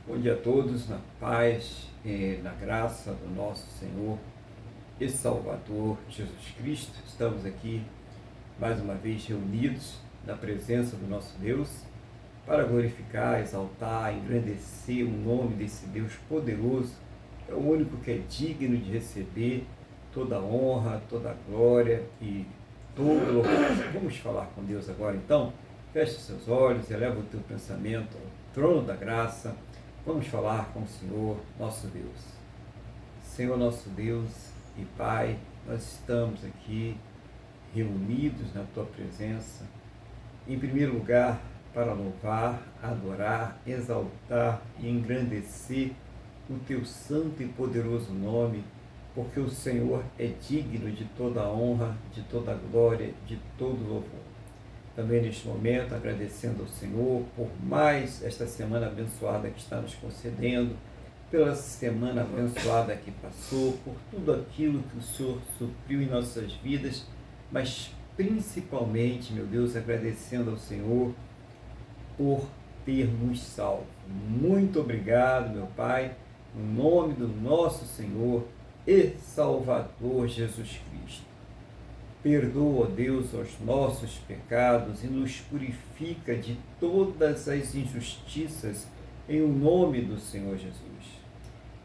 Bom dia a todos, na paz e na graça do nosso Senhor e Salvador Jesus Cristo. Estamos aqui mais uma vez reunidos na presença do nosso Deus para glorificar, exaltar, engrandecer o nome desse Deus poderoso, é o único que é digno de receber toda a honra, toda a glória e todo louvor. Vamos falar com Deus agora então? Feche seus olhos, eleva o teu pensamento ao trono da graça. Vamos falar com o Senhor, nosso Deus. Senhor, nosso Deus e Pai, nós estamos aqui reunidos na Tua presença, em primeiro lugar, para louvar, adorar, exaltar e engrandecer o Teu santo e poderoso nome, porque o Senhor é digno de toda a honra, de toda a glória, de todo louvor. Também neste momento, agradecendo ao Senhor por mais esta semana abençoada que está nos concedendo, pela semana abençoada que passou, por tudo aquilo que o Senhor supriu em nossas vidas, mas principalmente, meu Deus, agradecendo ao Senhor por ter nos salvo. Muito obrigado, meu Pai, no nome do nosso Senhor e Salvador Jesus Cristo. Perdoa, Deus, os nossos pecados e nos purifica de todas as injustiças em o nome do Senhor Jesus.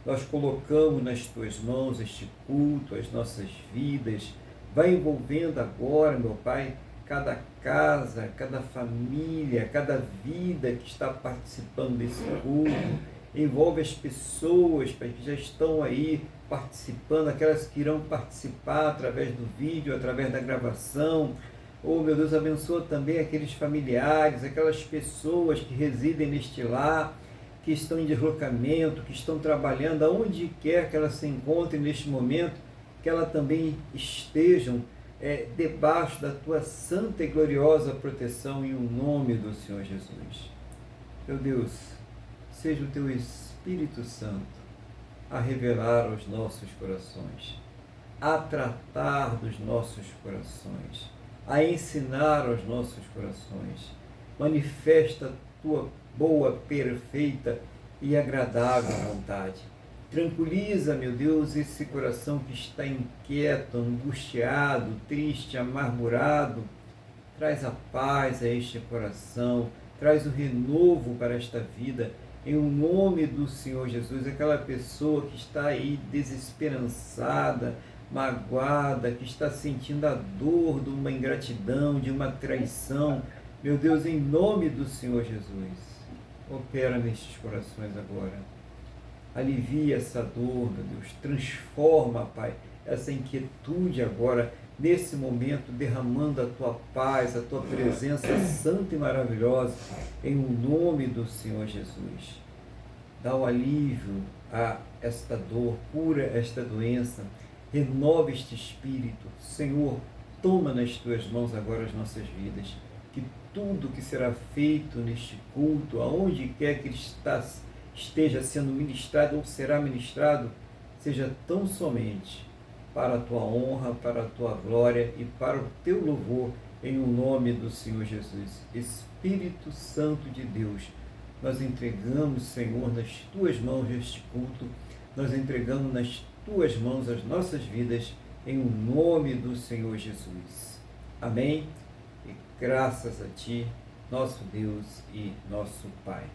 Nós colocamos nas Tuas mãos este culto, as nossas vidas. Vai envolvendo agora, meu Pai, cada casa, cada família, cada vida que está participando desse culto. Envolve as pessoas, Pai, que já estão aí participando, aquelas que irão participar através do vídeo, através da gravação. Oh, meu Deus, abençoa também aqueles familiares, aquelas pessoas que residem neste lar, que estão em deslocamento, que estão trabalhando, aonde quer que elas se encontrem neste momento, que elas também estejam debaixo da Tua santa e gloriosa proteção em o nome do Senhor Jesus. Meu Deus, seja o Teu Espírito Santo a revelar aos nossos corações, a tratar dos nossos corações, a ensinar aos nossos corações. Manifesta a Tua boa, perfeita e agradável vontade. Tranquiliza, meu Deus, esse coração que está inquieto, angustiado, triste, amargurado. Traz a paz a este coração, traz o renovo para esta vida. Em o nome do Senhor Jesus, aquela pessoa que está aí desesperançada, magoada, que está sentindo a dor de uma ingratidão, de uma traição, meu Deus, em nome do Senhor Jesus, opera nestes corações agora. Alivia essa dor, meu Deus, transforma, Pai, essa inquietude agora, nesse momento, derramando a Tua paz, a Tua presença santa e maravilhosa, em o nome do Senhor Jesus. Dá o alívio a esta dor, cura esta doença, renova este espírito. Senhor, toma nas Tuas mãos agora as nossas vidas, que tudo que será feito neste culto, aonde quer que ele esteja sendo ministrado ou será ministrado, seja tão somente para a Tua honra, para a Tua glória e para o Teu louvor, em o nome do Senhor Jesus. Espírito Santo de Deus, nós entregamos, Senhor, nas Tuas mãos este culto, nós entregamos nas Tuas mãos as nossas vidas, em o nome do Senhor Jesus. Amém? E graças a Ti, nosso Deus e nosso Pai.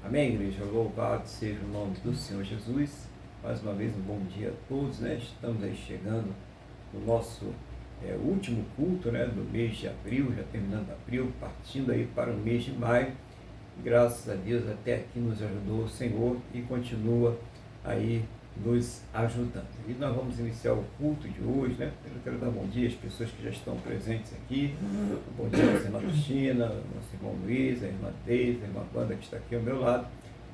Amém, igreja? Louvado seja o nome do Senhor Jesus. Mais uma vez, um bom dia a todos, né? Estamos aí chegando no nosso último culto, né, do mês de abril, já terminando abril, partindo aí para o mês de maio. Graças a Deus, até aqui nos ajudou o Senhor e continua aí nos ajudando. E nós vamos iniciar o culto de hoje, né? Eu quero dar bom dia às pessoas que já estão presentes aqui. Bom dia à irmã Cristina, ao nosso irmão Luiz, a irmã Deise, a irmã Wanda que está aqui ao meu lado.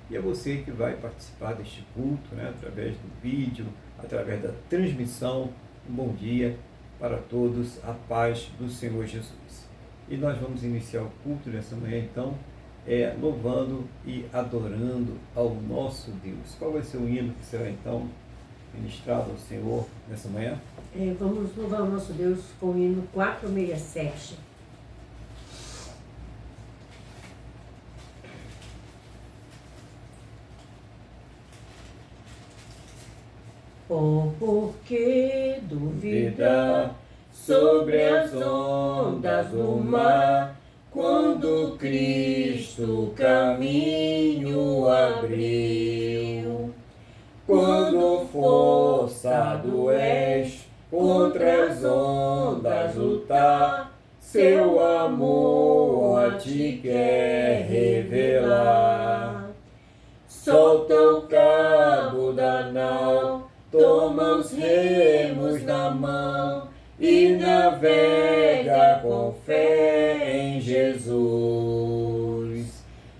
E a você que vai participar deste culto, né, através do vídeo, através da transmissão. Um bom dia para todos, a paz do Senhor Jesus. E nós vamos iniciar o culto nessa manhã, então, louvando e adorando ao nosso Deus. Qual vai ser o hino que será, então, ministrado ao Senhor nessa manhã? Vamos louvar o nosso Deus com o hino 467. Oh, por que duvidar sobre as ondas do mar, quando Cristo o caminho abriu? Quando forçado és contra as ondas lutar, seu amor a ti quer revelar. Solta o cabo da nau, toma os remos na mão e navega com fé em Jesus.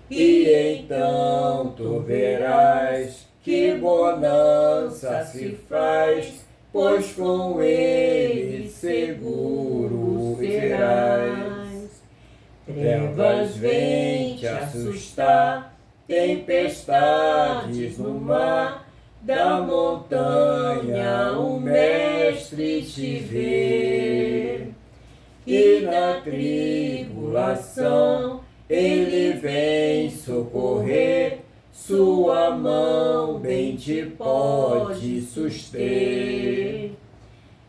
E então tu verás que bonança se faz, pois com ele seguro serás. Trevas vêm te assustar, tempestades no mar, da montanha o mestre te vê. E na tribulação ele vem socorrer, sua mão bem te pode suster.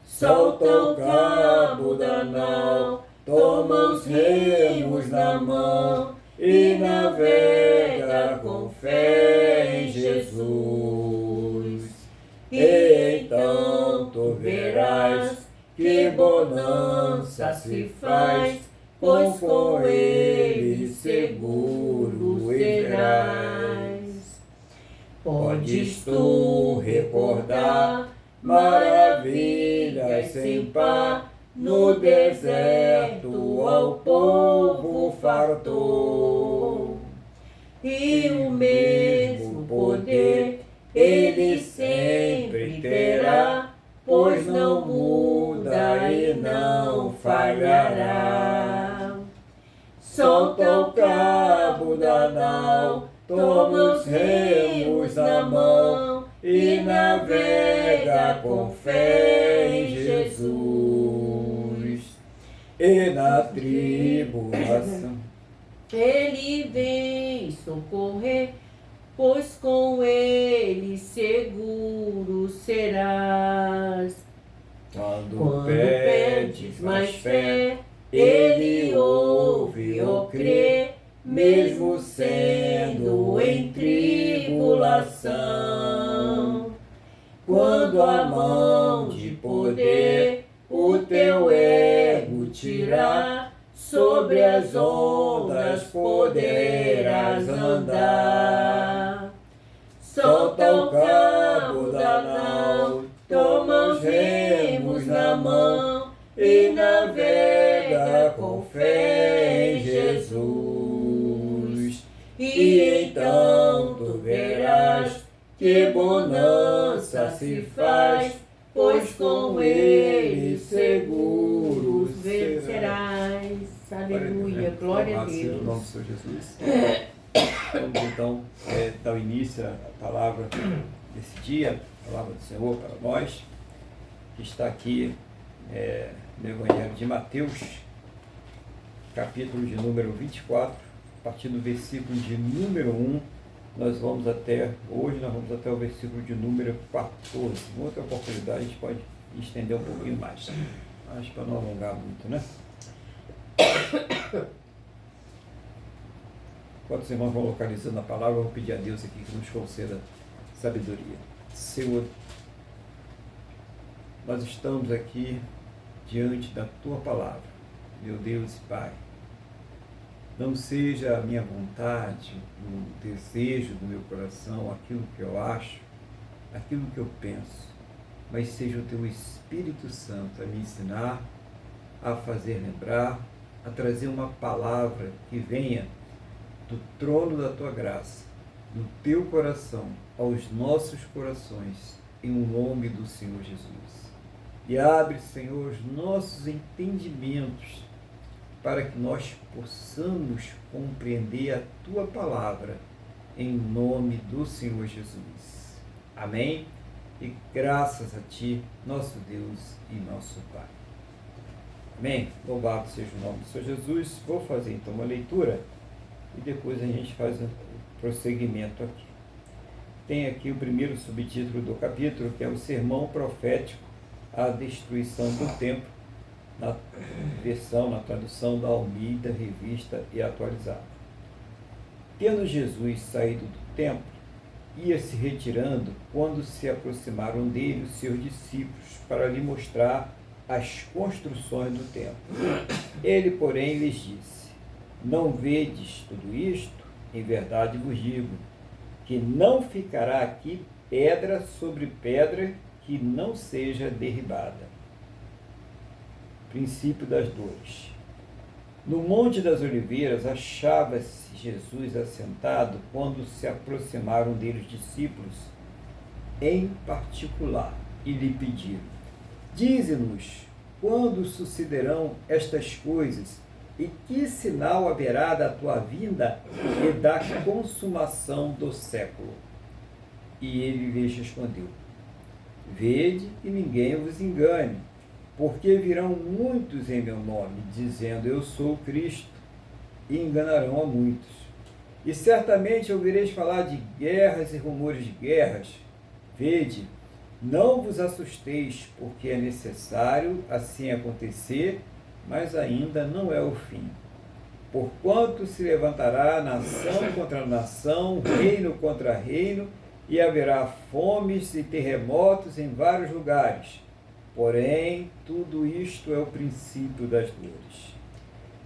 Solta o cabo da nau, toma os remos na mão e navega com fé em Jesus. E então tu verás que bonança se faz, pois com ele seguro serás. Podes tu recordar maravilhas sem par, no deserto ao povo fartou. E o mesmo poder ele sempre terá, pois não muda e não falhará. Solta o cabo da nau, toma os remos na mão e navega com fé em Jesus. E na tribulação ele vem socorrer, pois com ele seguro serás. Quando pedes mais fé, ele ouve ou crê, mesmo sendo em tribulação. Quando a mão de poder o teu ego tirar, sobre as ondas poderás andar. Solta o cabo da nau, toma os remos na mão e navega com fé em Jesus. E então tu verás que bonança se faz, pois com ele seguro serás. Aleluia, glória a Deus. Em nome do Senhor Jesus. Vamos então dar o início à palavra desse dia, a palavra do Senhor para nós, que está aqui no Evangelho de Mateus, capítulo de número 24, a partir do versículo de número 1, hoje nós vamos até o versículo de número 14. Em outra oportunidade a gente pode estender um pouquinho mais, acho para não alongar muito, né? Enquanto os irmãos vão localizando a palavra, eu vou pedir a Deus aqui que nos conceda sabedoria. Senhor, nós estamos aqui diante da Tua palavra, meu Deus e Pai. Não seja a minha vontade, o desejo do meu coração, aquilo que eu acho, aquilo que eu penso, mas seja o Teu Espírito Santo a me ensinar, a fazer lembrar, a trazer uma palavra que venha do trono da Tua graça, do Teu coração, aos nossos corações, em nome do Senhor Jesus. E abre, Senhor, os nossos entendimentos, para que nós possamos compreender a Tua palavra, em nome do Senhor Jesus. Amém? E graças a Ti, nosso Deus e nosso Pai. Amém? Louvado seja o nome do Senhor Jesus. Vou fazer então uma leitura e depois a gente faz o prosseguimento aqui. tem aqui o primeiro subtítulo do capítulo, que é o Sermão Profético à Destruição do Templo, na tradução da Almeida, Revista e Atualizada. Tendo Jesus saído do templo, ia se retirando quando se aproximaram dele os seus discípulos para lhe mostrar as construções do templo. Ele, porém, lhes disse: não vedes tudo isto? Em verdade vos digo, que não ficará aqui pedra sobre pedra que não seja derribada. Princípio das dores. No Monte das Oliveiras achava-se Jesus assentado quando se aproximaram dele os discípulos em particular e lhe pediram: dize-nos quando sucederão estas coisas e que sinal haverá da tua vinda e da consumação do século? E ele lhes respondeu: vede e ninguém vos engane, porque virão muitos em meu nome, dizendo eu sou o Cristo, e enganarão a muitos. E certamente ouvireis falar de guerras e rumores de guerras. Vede, não vos assusteis, porque é necessário assim acontecer, mas ainda não é o fim. Porquanto se levantará nação contra nação, reino contra reino, e haverá fomes e terremotos em vários lugares. Porém, tudo isto é o princípio das dores.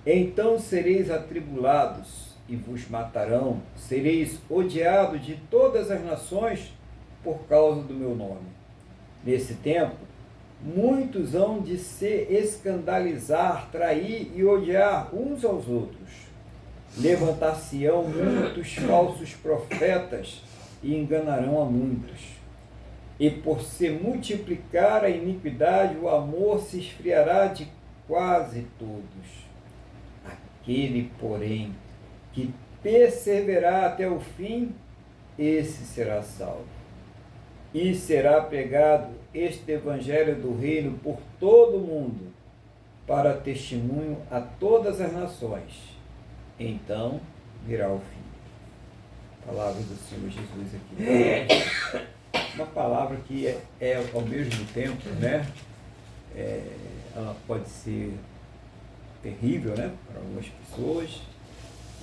Então sereis atribulados e vos matarão, sereis odiados de todas as nações por causa do meu nome. Nesse tempo, muitos hão de se escandalizar, trair e odiar uns aos outros. Levantar-se-ão muitos falsos profetas e enganarão a muitos. E por se multiplicar a iniquidade, o amor se esfriará de quase todos. Aquele, porém, que perseverar até o fim, esse será salvo. E será pregado este evangelho do reino por todo o mundo, para testemunho a todas as nações. Então virá o fim. Palavra do Senhor Jesus aqui. Uma palavra que é ao mesmo tempo, né? Ela pode ser terrível, né? Para algumas pessoas,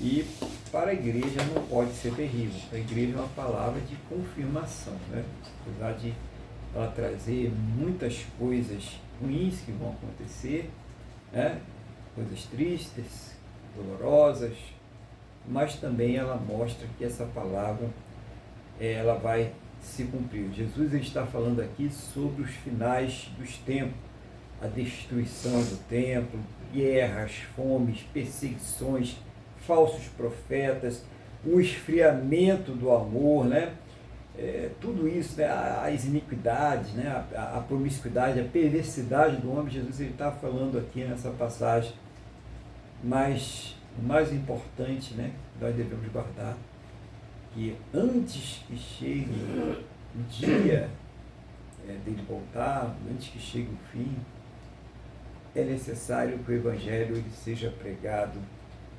e para a igreja não pode ser terrível. Para a igreja é uma palavra de confirmação, né? Apesar de ela trazer muitas coisas ruins que vão acontecer, né? Coisas tristes, dolorosas, mas também ela mostra que essa palavra ela vai se cumprir. Jesus está falando aqui sobre os finais dos tempos, a destruição do templo, guerras, fomes, perseguições, falsos profetas, o esfriamento do amor, né? Tudo isso, né? As iniquidades, né? A promiscuidade, a perversidade do homem. Jesus está falando aqui nessa passagem, mas o mais importante, né? Nós devemos guardar que antes que chegue o dia dele voltar, antes que chegue o fim, é necessário que o Evangelho ele seja pregado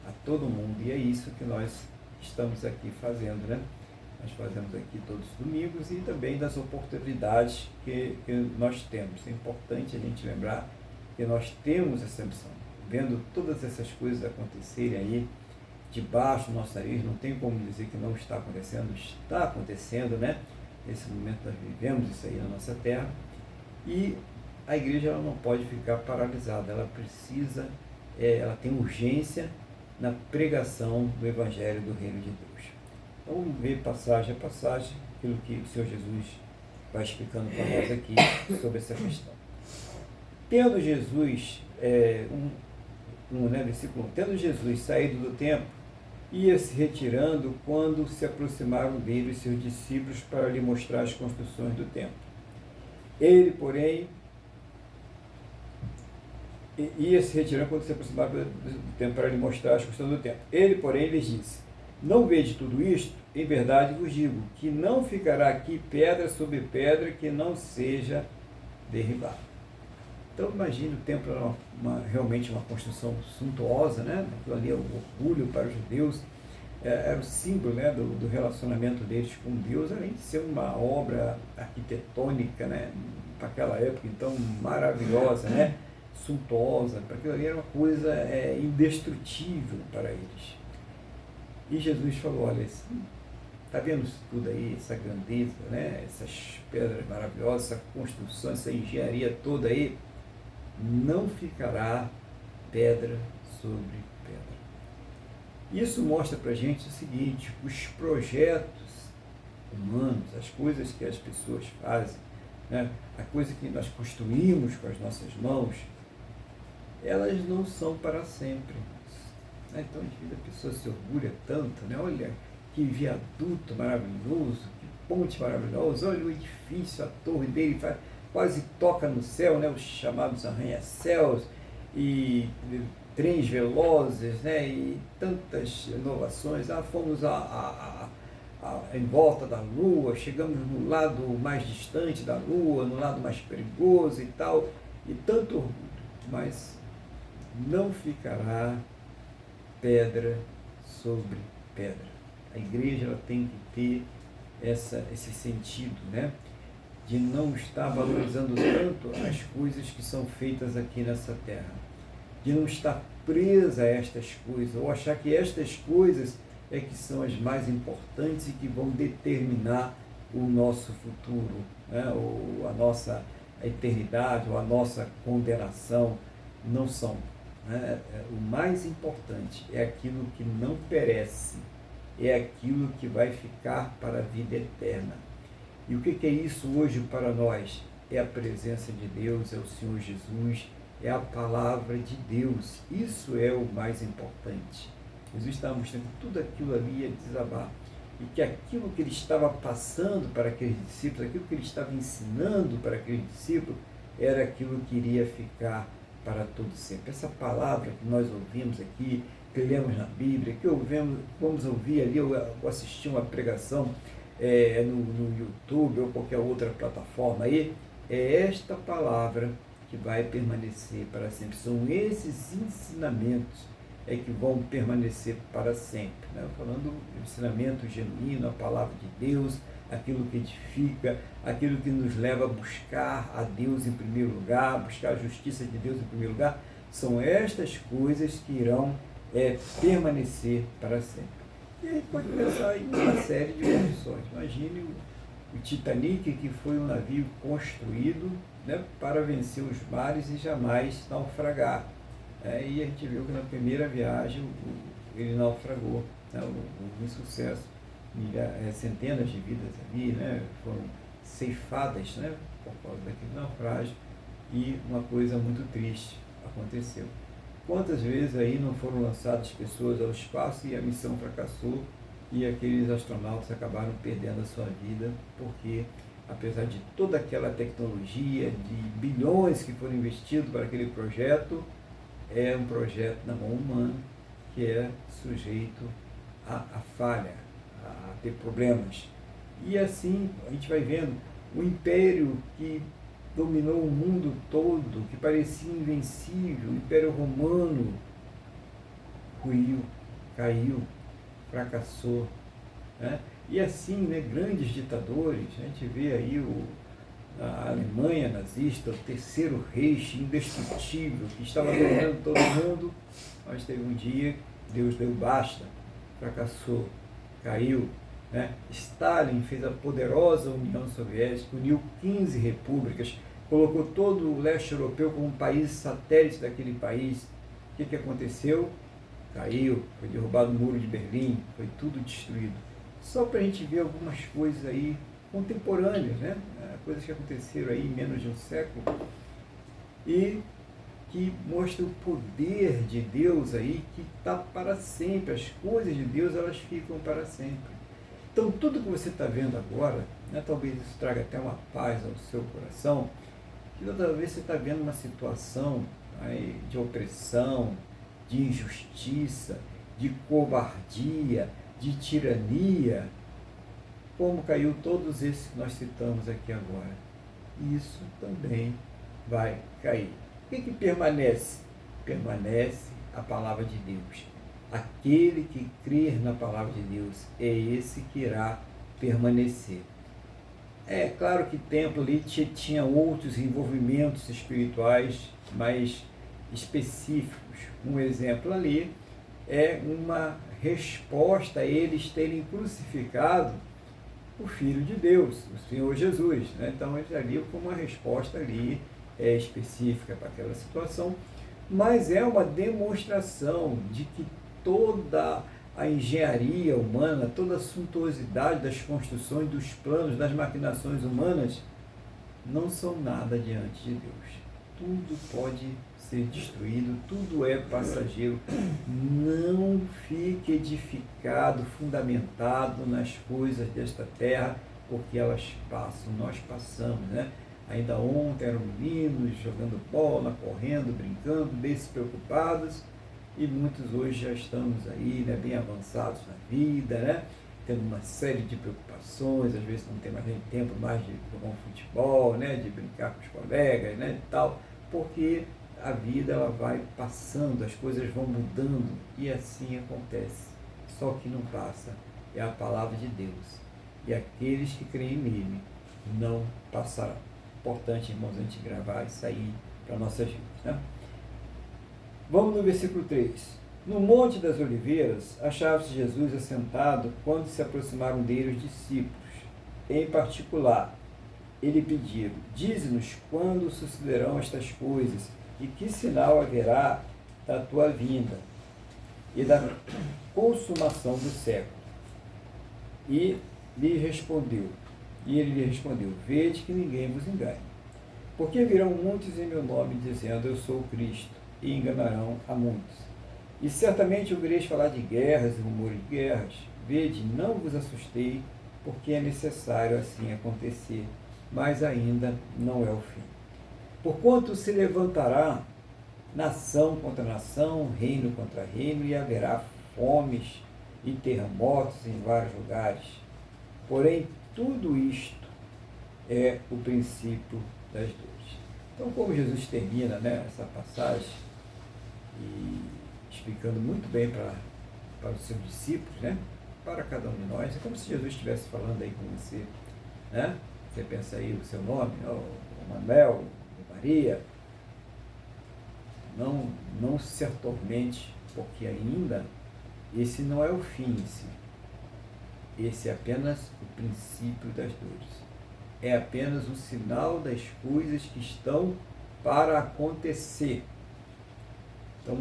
a todo mundo, e é isso que nós estamos aqui fazendo, né? Nós fazemos aqui todos os domingos, e também das oportunidades que nós temos. É importante a gente lembrar que nós temos essa missão, vendo todas essas coisas acontecerem aí debaixo do nosso nariz. Não tem como dizer que não está acontecendo, está acontecendo, né? Nesse momento nós vivemos isso aí na nossa terra, e a igreja ela não pode ficar paralisada, ela precisa, ela tem urgência na pregação do Evangelho do Reino de Deus. Então vamos ver passagem a passagem, aquilo que o Senhor Jesus vai explicando para nós aqui sobre essa questão. Tendo Jesus, versículo 1, tendo Jesus saído do templo, ia se retirando quando se aproximaram dele os seus discípulos para lhe mostrar as construções do templo. Ele, porém, ia se retirando quando se aproximaram do templo para lhe mostrar as construções do templo. Ele, porém, lhes disse: não vede tudo isto? Em verdade vos digo, que não ficará aqui pedra sobre pedra que não seja derribada. Então imagine, o templo era realmente uma construção suntuosa, né? Aquilo ali é um orgulho para os judeus, era o símbolo, né, do relacionamento deles com Deus, além de ser uma obra arquitetônica, né, para aquela época, então, maravilhosa, né, suntuosa, para aquilo ali era uma coisa indestrutível para eles. E Jesus falou, olha, está vendo isso tudo aí, essa grandeza, né, essas pedras maravilhosas, essa construção, essa engenharia toda aí, não ficará pedra sobre pedra. Isso mostra para a gente o seguinte, os projetos humanos, as coisas que as pessoas fazem, né, a coisa que nós construímos com as nossas mãos, elas não são para sempre. Então, a pessoa se orgulha tanto, né? Olha que viaduto maravilhoso, que ponte maravilhosa, olha o edifício, a torre dele quase toca no céu, né? Os chamados arranha-céus, e trens velozes, né? E tantas inovações. Fomos em volta da Lua, chegamos no lado mais distante da Lua, no lado mais perigoso e tal, e tanto orgulho, mas não ficará pedra sobre pedra. A igreja ela tem que ter esse sentido, né, de não estar valorizando tanto as coisas que são feitas aqui nessa terra, de não estar presa a estas coisas, ou achar que estas coisas que são as mais importantes e que vão determinar o nosso futuro, né, ou a nossa eternidade, ou a nossa condenação. Não são. O mais importante é aquilo que não perece, é aquilo que vai ficar para a vida eterna. E o que é isso hoje para nós? É a presença de Deus, é o Senhor Jesus, é a palavra de Deus. Isso é o mais importante. Jesus estava mostrando que tudo aquilo ali ia desabar. E que aquilo que ele estava passando para aqueles discípulos, aquilo que ele estava ensinando para aqueles discípulos, era aquilo que iria ficar para todo sempre. Essa palavra que nós ouvimos aqui, que lemos na Bíblia, que vamos ouvir ali, ou assistir uma pregação no YouTube ou qualquer outra plataforma aí, é esta palavra que vai permanecer para sempre. São esses ensinamentos que vão permanecer para sempre. Né? Falando do ensinamento genuíno, a palavra de Deus, aquilo que edifica, aquilo que nos leva a buscar a Deus em primeiro lugar, buscar a justiça de Deus em primeiro lugar, são estas coisas que irão permanecer para sempre. E a gente pode pensar em uma série de condições. Imagine o Titanic, que foi um navio construído, né, para vencer os mares e jamais naufragar. E a gente viu que na primeira viagem ele naufragou, né, um insucesso. Centenas de vidas ali, né, foram ceifadas, né, por causa daquele naufrágio, e uma coisa muito triste aconteceu. Quantas vezes aí não foram lançadas pessoas ao espaço e a missão fracassou e aqueles astronautas acabaram perdendo a sua vida, porque apesar de toda aquela tecnologia, de bilhões que foram investidos para aquele projeto, é um projeto na mão humana que é sujeito à falha, a ter problemas. E assim a gente vai vendo o império que dominou o mundo todo, que parecia invencível, o Império Romano ruiu, caiu, fracassou. Né? E assim, né, grandes ditadores, a gente vê aí a Alemanha nazista, o terceiro Reich indestrutível, que estava dominando todo mundo, mas teve um dia, Deus deu basta, fracassou, caiu. Né? Stalin fez a poderosa União Soviética, uniu 15 repúblicas, colocou todo o leste europeu como um país satélite daquele país. O que aconteceu? Caiu, foi derrubado o muro de Berlim, foi tudo destruído. Só para a gente ver algumas coisas aí contemporâneas, né? Coisas que aconteceram aí em menos de um século e que mostram o poder de Deus aí que está para sempre. As coisas de Deus, elas ficam para sempre. Então, tudo que você está vendo agora, né, talvez isso traga até uma paz ao seu coração, que toda vez você está vendo uma situação aí de opressão, de injustiça, de covardia, de tirania, como caiu todos esses que nós citamos aqui agora. Isso também vai cair. O que permanece? Permanece a palavra de Deus. Aquele que crer na palavra de Deus é esse que irá permanecer. É claro que o templo ali tinha outros envolvimentos espirituais mais específicos. Um exemplo ali é uma resposta a eles terem crucificado o Filho de Deus, o Senhor Jesus, né? Então eles ali com uma resposta ali específica para aquela situação, mas é uma demonstração de que toda a engenharia humana, toda a suntuosidade das construções, dos planos, das maquinações humanas, não são nada diante de Deus. Tudo pode ser destruído, tudo é passageiro. Não fique edificado, fundamentado nas coisas desta terra, porque elas passam, nós passamos, né? Ainda ontem eram meninos jogando bola, correndo, brincando, despreocupados, e muitos hoje já estamos aí, né, bem avançados na vida, né? Tendo uma série de preocupações, às vezes não tem mais nem tempo mais de jogar um futebol, né, de brincar com os colegas, né, e tal, porque a vida ela vai passando, as coisas vão mudando e assim acontece. Só que não passa é a palavra de Deus, e aqueles que creem nele não passarão. Importante, irmãos, a gente gravar isso aí para nossas vidas, né? Vamos no versículo 3. No Monte das Oliveiras, achava-se Jesus assentado quando se aproximaram dele os discípulos. Em particular, ele pediu: dize-nos quando sucederão estas coisas e que sinal haverá da tua vinda e da consumação do século. E ele lhe respondeu: vede que ninguém vos engane. Porque virão muitos em meu nome dizendo: eu sou o Cristo, e enganarão a muitos. E certamente ouvireis falar de guerras e rumores de guerras. Vede, não vos assustei, porque é necessário assim acontecer, mas ainda não é o fim. Porquanto se levantará nação contra nação, reino contra reino, e haverá fomes e terremotos em vários lugares. Porém, tudo isto é o princípio das dores. Então, como Jesus termina, né, essa passagem, e explicando muito bem para os seus discípulos, né, para cada um de nós, é como se Jesus estivesse falando aí com você, né? Você pensa aí o seu nome, o Manuel, Maria, não se atormente, porque ainda esse não é o fim em si. Esse é apenas o princípio das dores. É apenas um sinal das coisas que estão para acontecer. Então,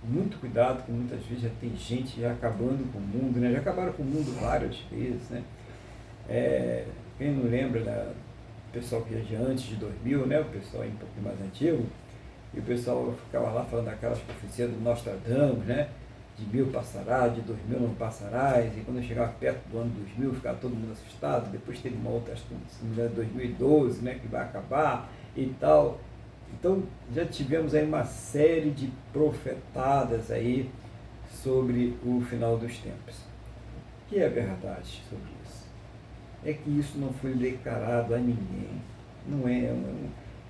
muito cuidado, porque muitas vezes já tem gente já acabando com o mundo, né? Já acabaram com o mundo várias vezes, né? Quem não lembra do pessoal que é de antes de 2000, né? O pessoal aí um pouco mais antigo, e o pessoal ficava lá falando daquelas profecias do Nostradamus, né? De 1000 passará, de 2000 não passarás, e quando chegava perto do ano 2000 ficava todo mundo assustado. Depois teve uma outra, acho que se não me engano, 2012, né? Que vai acabar e tal. Então, já tivemos aí uma série de profetadas aí sobre o final dos tempos. O que é verdade sobre isso? É que isso não foi declarado a ninguém. Não é.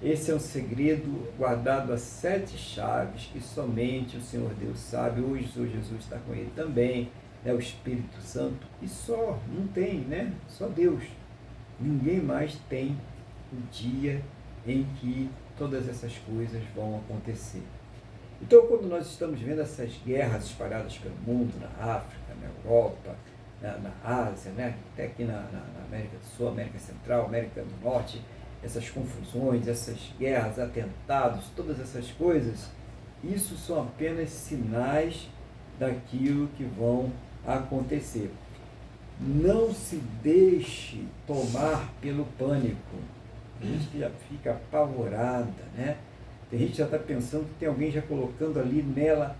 Esse é um segredo guardado a 7 chaves que somente o Senhor Deus sabe. Hoje o Senhor Jesus está com ele também, né, o Espírito Santo. E só, não tem, né? Só Deus. Ninguém mais tem o dia em que todas essas coisas vão acontecer. Então, quando nós estamos vendo essas guerras espalhadas pelo mundo, na África, na Europa, na Ásia, né? Até aqui na América do Sul, América Central, América do Norte, essas confusões, essas guerras, atentados, todas essas coisas, isso são apenas sinais daquilo que vão acontecer. Não se deixe tomar pelo pânico. A gente que já fica apavorada, né? Tem gente que já está pensando que tem alguém já colocando ali nela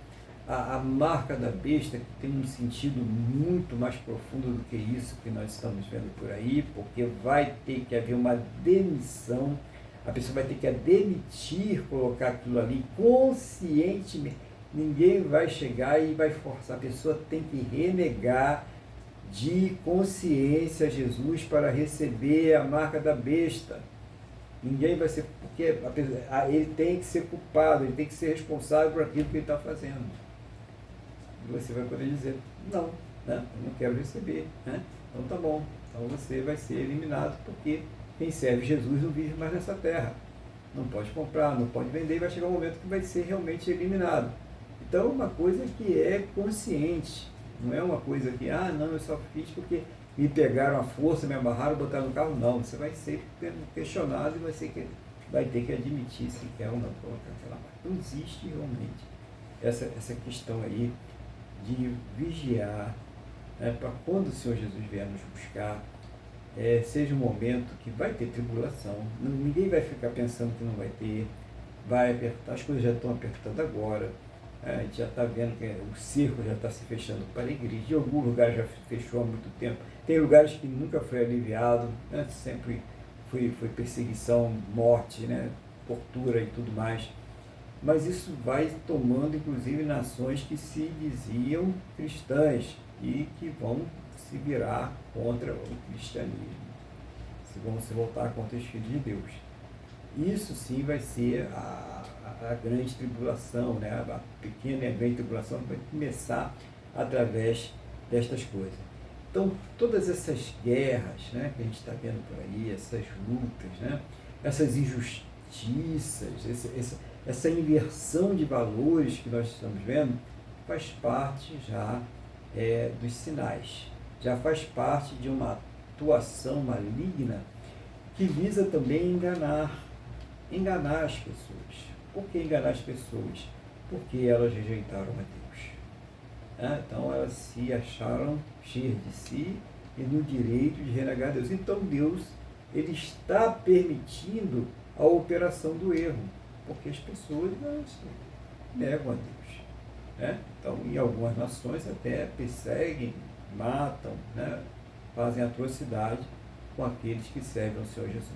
a marca da besta, que tem um sentido muito mais profundo do que isso que nós estamos vendo por aí, porque vai ter que haver uma demissão, a pessoa vai ter que demitir, colocar aquilo ali conscientemente. Ninguém vai chegar e vai forçar, a pessoa tem que renegar de consciência Jesus para receber a marca da besta. Ninguém vai ser, porque ele tem que ser culpado, ele tem que ser responsável por aquilo que ele está fazendo. E você vai poder dizer, não, né? Eu não quero receber. Né? Então tá bom, então você vai ser eliminado, porque quem serve Jesus não vive mais nessa terra. Não pode comprar, não pode vender, e vai chegar um momento que vai ser realmente eliminado. Então é uma coisa que é consciente, não é uma coisa que, não, eu só fiz porque me pegaram à força, me amarraram, botaram no carro. Não, você vai ser questionado e vai ter que admitir se quer ou não colocar aquela marca. Então existe realmente essa questão aí de vigiar, né, para quando o Senhor Jesus vier nos buscar, seja um momento que vai ter tribulação, ninguém vai ficar pensando que não vai ter, vai apertar, as coisas já estão apertando agora, a gente já está vendo que o cerco já está se fechando para a igreja, em algum lugar já fechou há muito tempo, tem lugares que nunca foi aliviado, né, sempre foi perseguição, morte, né, tortura e tudo mais, mas isso vai tomando inclusive nações que se diziam cristãs e que vão se virar contra o cristianismo, vão se voltar contra os filhos de Deus. Isso sim vai ser a grande tribulação, né? A pequena e a grande tribulação vai começar através destas coisas. Então, todas essas guerras, né, que a gente está vendo por aí, essas lutas, né, essas injustiças, essa inversão de valores que nós estamos vendo, faz parte já dos sinais, já faz parte de uma atuação maligna que visa também enganar as pessoas. Por que enganar as pessoas? Porque elas rejeitaram a Deus. Então elas se acharam cheias de si e no direito de renegar a Deus. Então Deus, ele está permitindo a operação do erro, porque as pessoas negam a Deus. Então, em algumas nações até perseguem, matam, né? Fazem atrocidade com aqueles que servem ao Senhor Jesus.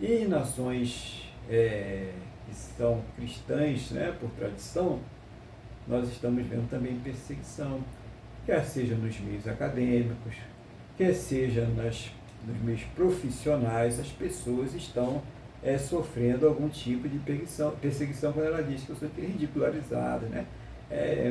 E em nações que são cristãs, né, por tradição, nós estamos vendo também perseguição, quer seja nos meios acadêmicos, quer seja nos meios profissionais, as pessoas estão sofrendo algum tipo de perseguição quando ela diz que eu sou ridicularizada, né?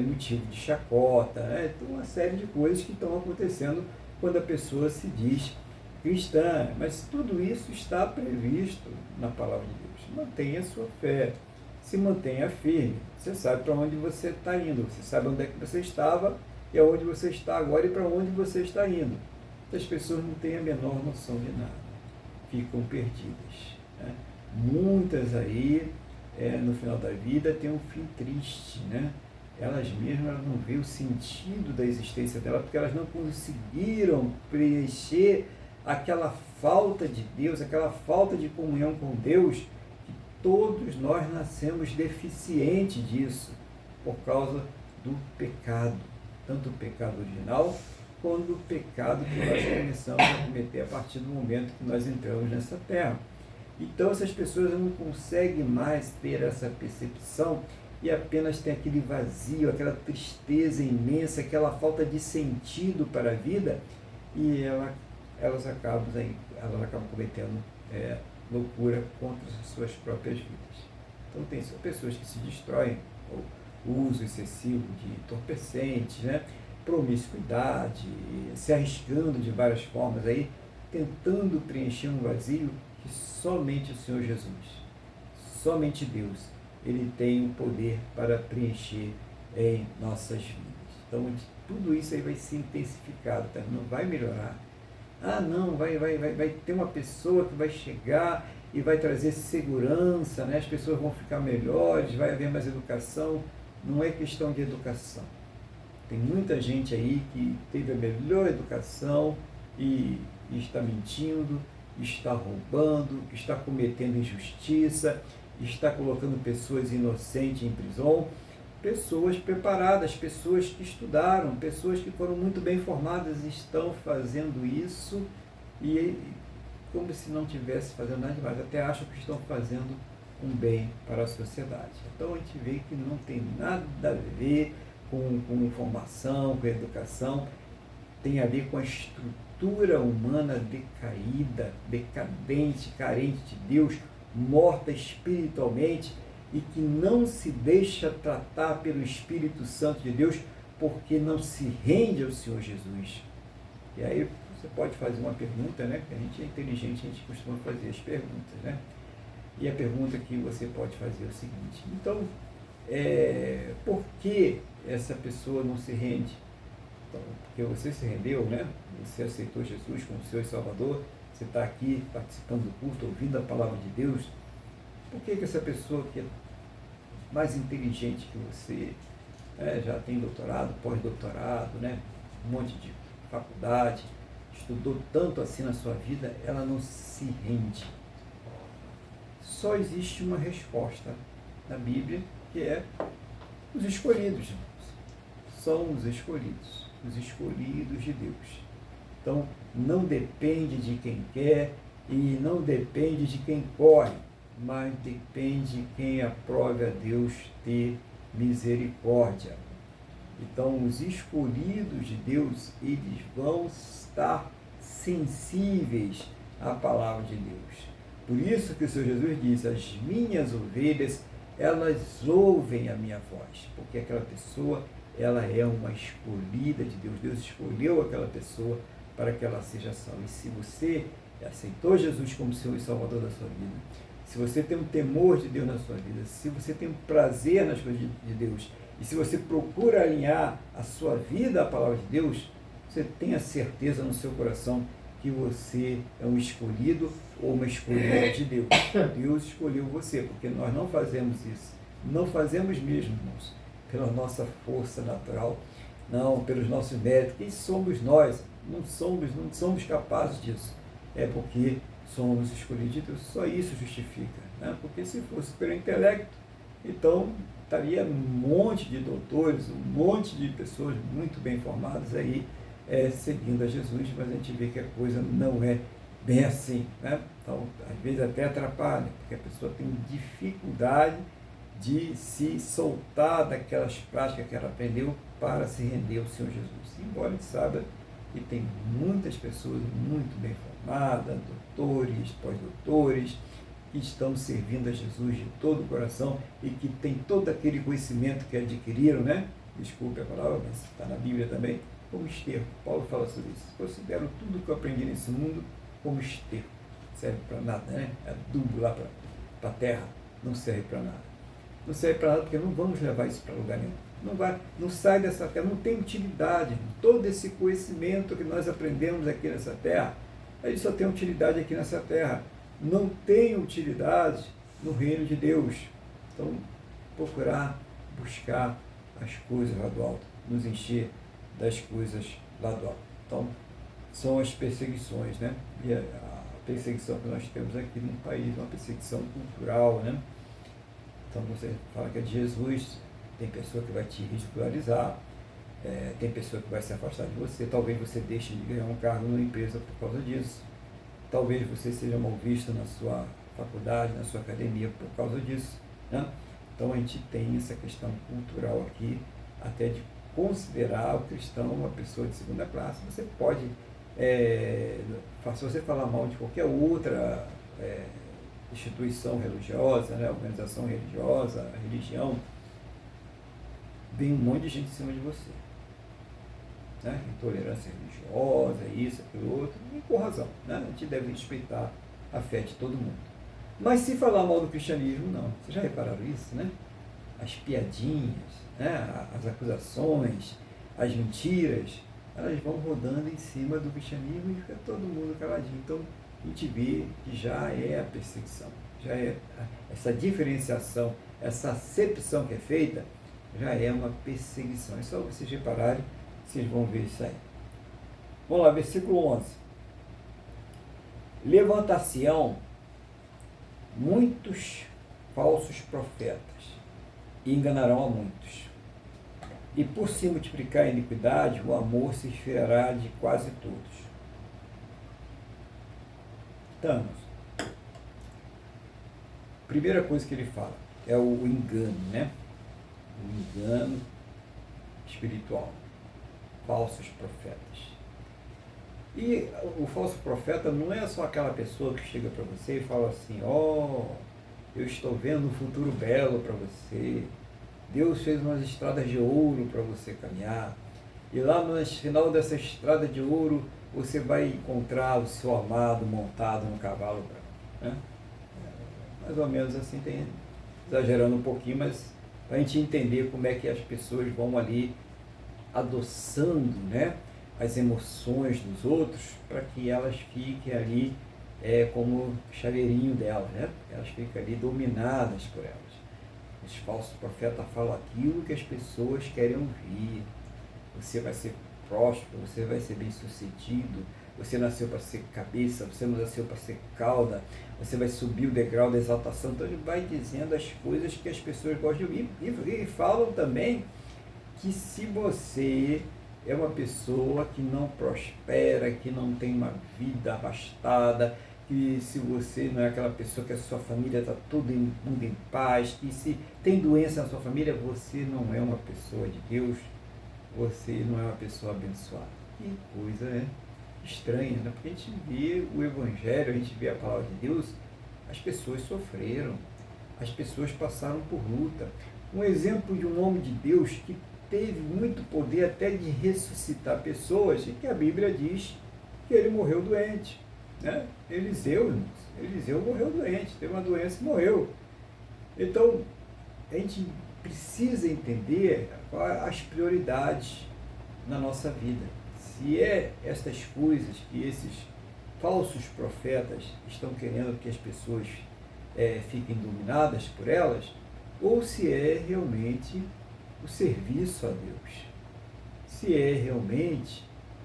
Motivo de chacota, né? Então, uma série de coisas que estão acontecendo quando a pessoa se diz cristã, mas tudo isso está previsto na palavra de Deus. Mantenha a sua fé, se mantenha firme, você sabe para onde você está indo, você sabe onde é que você estava e aonde você está agora e para onde você está indo. As pessoas não têm a menor noção de nada, ficam perdidas. Né? Muitas aí, no final da vida, têm um fim triste, né? Elas mesmas não veem o sentido da existência dela, porque elas não conseguiram preencher aquela falta de Deus, aquela falta de comunhão com Deus, que todos nós nascemos deficientes disso, por causa do pecado, tanto o pecado original, quanto o pecado que nós começamos a cometer a partir do momento que nós entramos nessa terra. Então essas pessoas não conseguem mais ter essa percepção e apenas tem aquele vazio, aquela tristeza imensa, aquela falta de sentido para a vida, e elas acabam cometendo loucura contra as suas próprias vidas. Então tem pessoas que se destroem, o uso excessivo de entorpecentes, né? Promiscuidade, se arriscando de várias formas aí, tentando preencher um vazio que somente o Senhor Jesus, somente Deus, ele tem o poder para preencher em nossas vidas. Então, tudo isso aí vai ser intensificado, tá? Não vai melhorar. Não, vai ter uma pessoa que vai chegar e vai trazer segurança, né? As pessoas vão ficar melhores, vai haver mais educação. Não é questão de educação. Tem muita gente aí que teve a melhor educação e está mentindo, está roubando, está cometendo injustiça, está colocando pessoas inocentes em prisão, pessoas preparadas, pessoas que estudaram, pessoas que foram muito bem formadas estão fazendo isso e como se não estivesse fazendo nada demais, até acham que estão fazendo um bem para a sociedade. Então a gente vê que não tem nada a ver com informação, com educação, tem a ver com a estrutura humana decaída, decadente, carente de Deus, morta espiritualmente, e que não se deixa tratar pelo Espírito Santo de Deus porque não se rende ao Senhor Jesus. E aí você pode fazer uma pergunta, né? Porque a gente é inteligente, a gente costuma fazer as perguntas, né? E a pergunta que você pode fazer é o seguinte: então, por que essa pessoa não se rende? Então, porque você se rendeu, né? Você aceitou Jesus como Senhor e Salvador, você está aqui participando do culto, ouvindo a palavra de Deus. Por que essa pessoa que é mais inteligente que você, já tem doutorado, pós-doutorado, né? Um monte de faculdade, estudou tanto assim na sua vida, ela não se rende? Só existe uma resposta na Bíblia, que é os escolhidos, irmãos. São os escolhidos de Deus. Então, não depende de quem quer e não depende de quem corre, mas depende de quem aprove a Deus ter misericórdia. Então, os escolhidos de Deus, eles vão estar sensíveis à palavra de Deus. Por isso que o Senhor Jesus diz: as minhas ovelhas, elas ouvem a minha voz, porque aquela pessoa, ela é uma escolhida de Deus. Deus escolheu aquela pessoa para que ela seja salva. E se você aceitou Jesus como Senhor e Salvador da sua vida, se você tem um temor de Deus na sua vida, se você tem um prazer nas coisas de Deus, e se você procura alinhar a sua vida à palavra de Deus, você tenha certeza no seu coração que você é um escolhido ou uma escolhida de Deus. Deus escolheu você, porque nós não fazemos isso. Não fazemos mesmo, irmãos, pela nossa força natural, não, pelos nossos méritos. Quem somos nós? Não somos capazes disso. É porque somos escolhidos de Deus. Só isso justifica, né? Porque se fosse pelo intelecto, então estaria um monte de doutores, um monte de pessoas muito bem formadas aí, seguindo a Jesus, mas a gente vê que a coisa não é bem assim, né? Então, às vezes até atrapalha, porque a pessoa tem dificuldade de se soltar daquelas práticas que ela aprendeu para se render ao Senhor Jesus. Embora a gente saiba que tem muitas pessoas muito bem formadas, doutores, pós-doutores, que estão servindo a Jesus de todo o coração e que tem todo aquele conhecimento que adquiriram, né? Desculpe a palavra, mas está na Bíblia também, como esterco. Paulo fala sobre isso. Considero tudo que eu aprendi nesse mundo como esterco. Não serve para nada, né? É adubo lá para a terra, não serve para nada. Não serve para nada porque não vamos levar isso para lugar nenhum. Não sai dessa terra, não tem utilidade. Todo esse conhecimento que nós aprendemos aqui nessa terra, ele só tem utilidade aqui nessa terra. Não tem utilidade no reino de Deus. Então, procurar, buscar as coisas lá do alto, nos encher das coisas lá do alto. Então, são as perseguições, né? E a perseguição que nós temos aqui no país é uma perseguição cultural, né? Então, você fala que é de Jesus, tem pessoa que vai te ridicularizar, tem pessoa que vai se afastar de você, talvez você deixe de ganhar um cargo numa empresa por causa disso, talvez você seja mal visto na sua faculdade, na sua academia por causa disso, né? Então, a gente tem essa questão cultural aqui, até de considerar o cristão uma pessoa de segunda classe. Você pode, se você falar mal de qualquer outra instituição religiosa, né, organização religiosa, religião, vem um monte de gente em cima de você, né? Intolerância religiosa, isso, aquilo outro, e com razão, né? A gente deve respeitar a fé de todo mundo. Mas se falar mal do cristianismo, não. Vocês já repararam isso, né? As piadinhas, né? As acusações, as mentiras, elas vão rodando em cima do cristianismo e fica todo mundo caladinho. Então, a gente vê que já é a perseguição, já é essa diferenciação, essa acepção que é feita, já é uma perseguição. É só vocês repararem, vocês vão ver isso aí. Vamos lá, versículo 11. Levantar-se-ão muitos falsos profetas e enganarão a muitos. E por se multiplicar a iniquidade, o amor se esfriará de quase todos. Estamos. Primeira coisa que ele fala é o engano, né? O engano espiritual. Falsos profetas. E o falso profeta não é só aquela pessoa que chega para você e fala assim: eu estou vendo um futuro belo para você. Deus fez umas estradas de ouro para você caminhar. E lá no final dessa estrada de ouro, você vai encontrar o seu amado montado num cavalo branco. Né? Mais ou menos assim, exagerando um pouquinho, mas para a gente entender como é que as pessoas vão ali adoçando, né, as emoções dos outros para que elas fiquem ali como chaveirinho delas, né? Elas ficam ali dominadas por elas. Os falsos profetas falam aquilo que as pessoas querem ouvir. Você vai ser próspero, você vai ser bem-sucedido, você nasceu para ser cabeça, você não nasceu para ser cauda, você vai subir o degrau da exaltação. Então ele vai dizendo as coisas que as pessoas gostam de ouvir. E falam também que se você é uma pessoa que não prospera, que não tem uma vida abastada, que se você não é aquela pessoa que a sua família está todo mundo em paz, que se tem doença na sua família, você não é uma pessoa de Deus, você não é uma pessoa abençoada. Que coisa estranha, né? Porque a gente vê o Evangelho, a gente vê a palavra de Deus, as pessoas sofreram, as pessoas passaram por luta. Um exemplo de um homem de Deus que teve muito poder até de ressuscitar pessoas, e que a Bíblia diz que ele morreu doente. Né? Eliseu, irmãos, Eliseu morreu doente, teve uma doença e morreu. Então, a gente precisa entender as prioridades na nossa vida. Se estas coisas que esses falsos profetas estão querendo que as pessoas fiquem dominadas por elas, ou se é realmente o serviço a Deus, se é realmente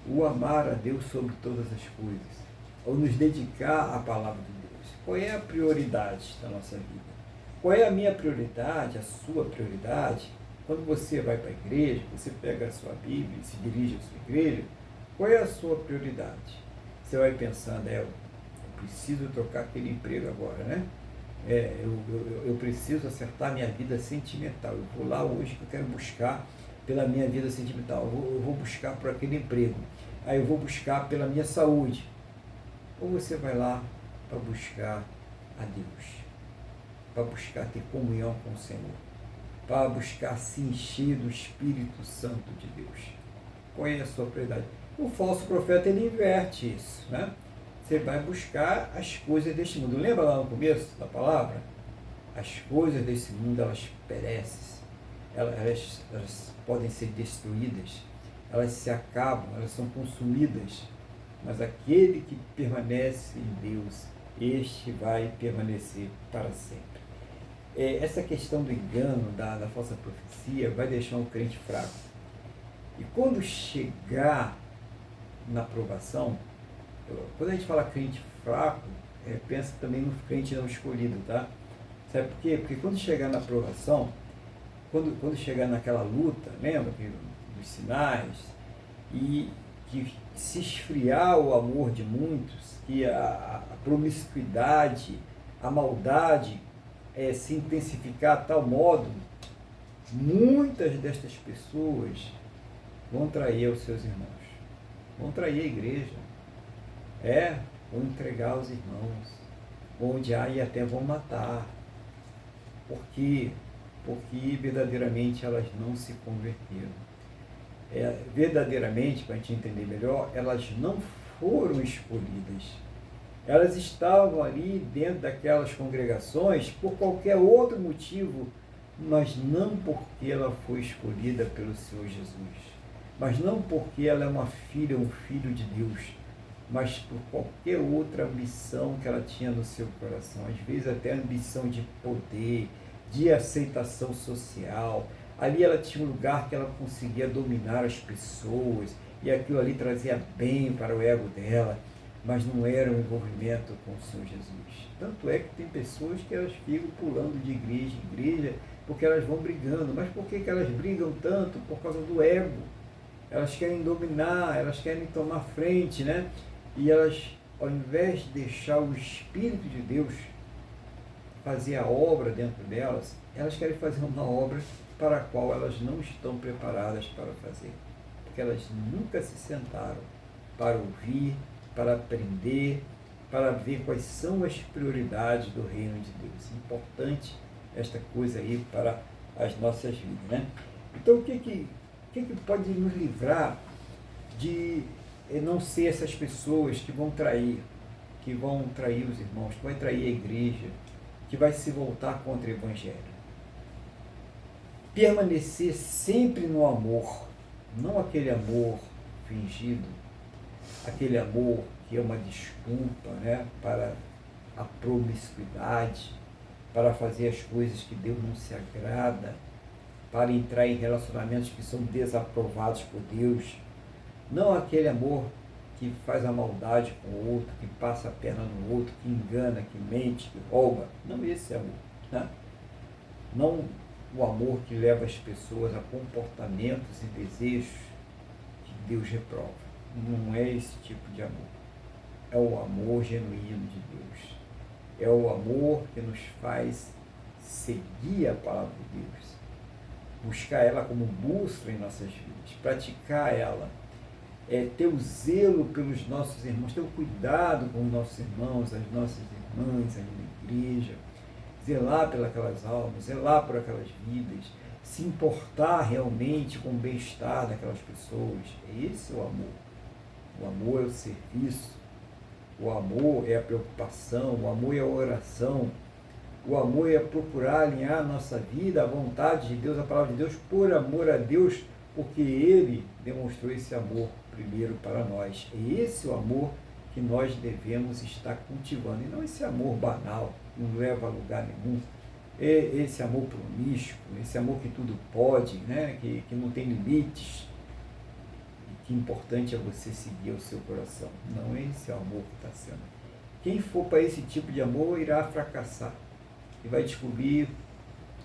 o amar a Deus sobre todas as coisas, ou nos dedicar à palavra de Deus. Qual é a prioridade da nossa vida? Qual é a minha prioridade, a sua prioridade? Quando você vai para a igreja, você pega a sua Bíblia e se dirige à sua igreja, qual é a sua prioridade? Você vai pensando, eu preciso trocar aquele emprego agora, né? Eu preciso acertar minha vida sentimental. Eu vou lá hoje que eu quero buscar pela minha vida sentimental. Eu vou buscar por aquele emprego. Aí eu vou buscar pela minha saúde. Ou você vai lá para buscar a Deus, para buscar ter comunhão com o Senhor, para buscar se encher do Espírito Santo de Deus. Qual é a sua prioridade? O falso profeta, ele inverte isso, né? Você vai buscar as coisas deste mundo. Lembra lá no começo da palavra? As coisas desse mundo, elas perecem, elas podem ser destruídas, elas se acabam, elas são consumidas, mas aquele que permanece em Deus, este vai permanecer para sempre. Essa questão do engano, da falsa profecia, vai deixar um crente fraco. E quando chegar na provação, quando a gente fala crente fraco, pensa também no crente não escolhido, tá? Sabe por quê? Porque quando chegar na provação, quando chegar naquela luta, lembra dos sinais, e que se esfriar o amor de muitos, que a promiscuidade, a maldade se intensificar a tal modo, muitas destas pessoas vão trair os seus irmãos, vão trair a igreja, vão entregar os irmãos, vão odiar e até vão matar. Por quê? Porque verdadeiramente elas não se converteram. Verdadeiramente, para a gente entender melhor, elas não foram escolhidas. Elas estavam ali dentro daquelas congregações por qualquer outro motivo, mas não porque ela foi escolhida pelo Senhor Jesus, mas não porque ela é uma filha ou um filho de Deus, mas por qualquer outra ambição que ela tinha no seu coração, às vezes até ambição de poder, de aceitação social. Ali ela tinha um lugar que ela conseguia dominar as pessoas, e aquilo ali trazia bem para o ego dela, mas não era um envolvimento com o Senhor Jesus. Tanto é que tem pessoas que elas ficam pulando de igreja em igreja, porque elas vão brigando. Mas por que elas brigam tanto? Por causa do ego. Elas querem dominar, elas querem tomar frente, né? E elas, ao invés de deixar o Espírito de Deus fazer a obra dentro delas, elas querem fazer uma obra para a qual elas não estão preparadas para fazer. Porque elas nunca se sentaram para ouvir, para aprender, para ver quais são as prioridades do reino de Deus. Importante esta coisa aí para as nossas vidas, né? Então, o que pode nos livrar de não ser essas pessoas que vão trair os irmãos, que vai trair a igreja, que vai se voltar contra o Evangelho? Permanecer sempre no amor, não aquele amor fingido, aquele amor que é uma desculpa, né, para a promiscuidade, para fazer as coisas que Deus não se agrada, para entrar em relacionamentos que são desaprovados por Deus. Não aquele amor que faz a maldade com o outro, que passa a perna no outro, que engana, que mente, que rouba. Não esse amor, né? Não o amor que leva as pessoas a comportamentos e desejos que Deus reprova. Não é esse tipo de amor. É o amor genuíno de Deus. É o amor que nos faz seguir a palavra de Deus, buscar ela como bússola em nossas vidas, praticar ela, ter o zelo pelos nossos irmãos, ter o cuidado com os nossos irmãos, as nossas irmãs aí na igreja, zelar pelas almas, zelar por aquelas vidas, se importar realmente com o bem-estar daquelas pessoas. Esse é o amor. O amor é o serviço, o amor é a preocupação, o amor é a oração, o amor é procurar alinhar a nossa vida, a vontade de Deus, a palavra de Deus, por amor a Deus, porque Ele demonstrou esse amor primeiro para nós. É esse o amor que nós devemos estar cultivando, e não esse amor banal, que não leva a lugar nenhum, esse amor promíscuo, esse amor que tudo pode, né? que não tem limites, e que importante é você seguir o seu coração. Não é esse o amor que está sendo. Quem for para esse tipo de amor irá fracassar, e vai descobrir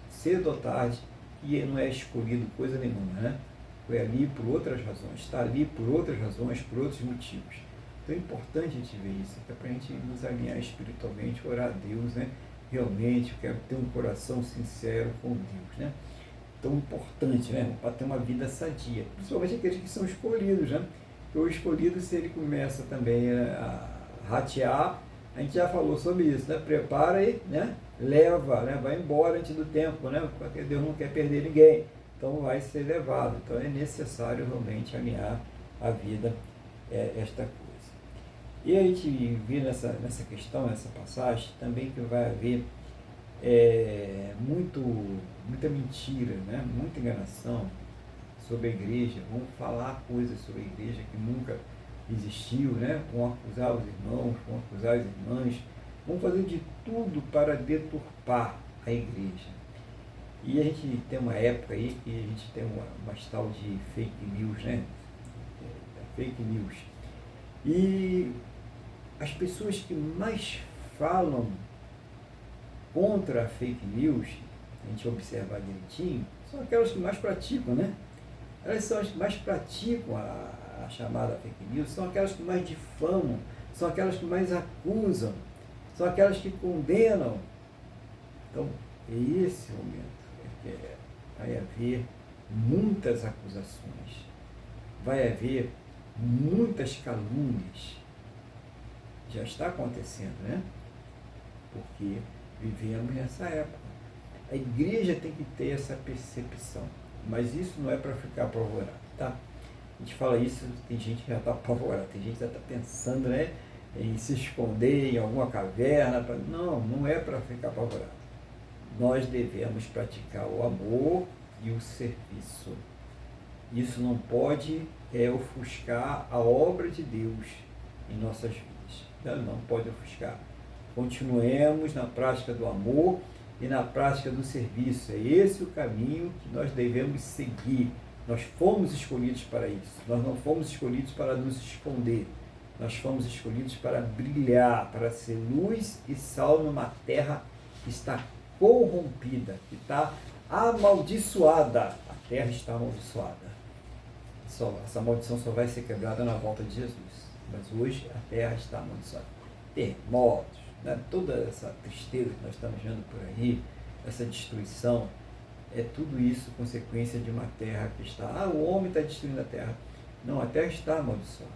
cedo ou tarde que não é escolhido coisa nenhuma, né? Foi ali por outras razões, está ali por outras razões, por outros motivos. Então é importante a gente ver isso, até para a gente nos alinhar espiritualmente, orar a Deus, né? Realmente, eu quero ter um coração sincero com Deus, né? Tão importante, né? Para ter uma vida sadia, principalmente aqueles que são escolhidos, né? Porque o escolhido, se ele começa também a ratear, a gente já falou sobre isso, né? Prepara e, né? Leva, né? Vai embora antes do tempo, né? Porque Deus não quer perder ninguém, então vai ser levado. Então é necessário realmente alinhar a vida esta coisa. E a gente vê nessa questão, nessa passagem, também que vai haver muita mentira, né? Muita enganação sobre a igreja. Vão falar coisas sobre a igreja que nunca existiu, né? Vão acusar os irmãos, vão acusar as irmãs, vão fazer de tudo para deturpar a igreja. E a gente tem uma época aí que a gente tem uma tal de fake news, né? Fake news. E as pessoas que mais falam contra a fake news, a gente observar direitinho, são aquelas que mais praticam, né? Elas são as que mais praticam a chamada fake news, são aquelas que mais difamam, são aquelas que mais acusam, são aquelas que condenam. Então, é esse momento que vai haver muitas acusações, vai haver muitas calúnias. Já está acontecendo, né? Porque vivemos nessa época. A igreja tem que ter essa percepção, mas isso não é para ficar apavorado, tá? A gente fala isso, tem gente que já está apavorada, tem gente que já está pensando, né, em se esconder em alguma caverna. Não é para ficar apavorado. Nós devemos praticar o amor e o serviço. Isso não pode ofuscar a obra de Deus em nossas vidas. Não pode ofuscar. Continuemos na prática do amor e na prática do serviço. É esse o caminho que nós devemos seguir. Nós fomos escolhidos para isso. Nós não fomos escolhidos para nos esconder. Nós fomos escolhidos para brilhar, para ser luz e sal numa terra que está corrompida, que está amaldiçoada. A terra está amaldiçoada. Essa maldição só vai ser quebrada na volta de Jesus. Mas hoje a terra está amaldiçoada. Terremotos, né? Toda essa tristeza que nós estamos vendo por aí, essa destruição, é tudo isso consequência de uma terra que está... o homem está destruindo a terra. Não, a terra está amaldiçoada.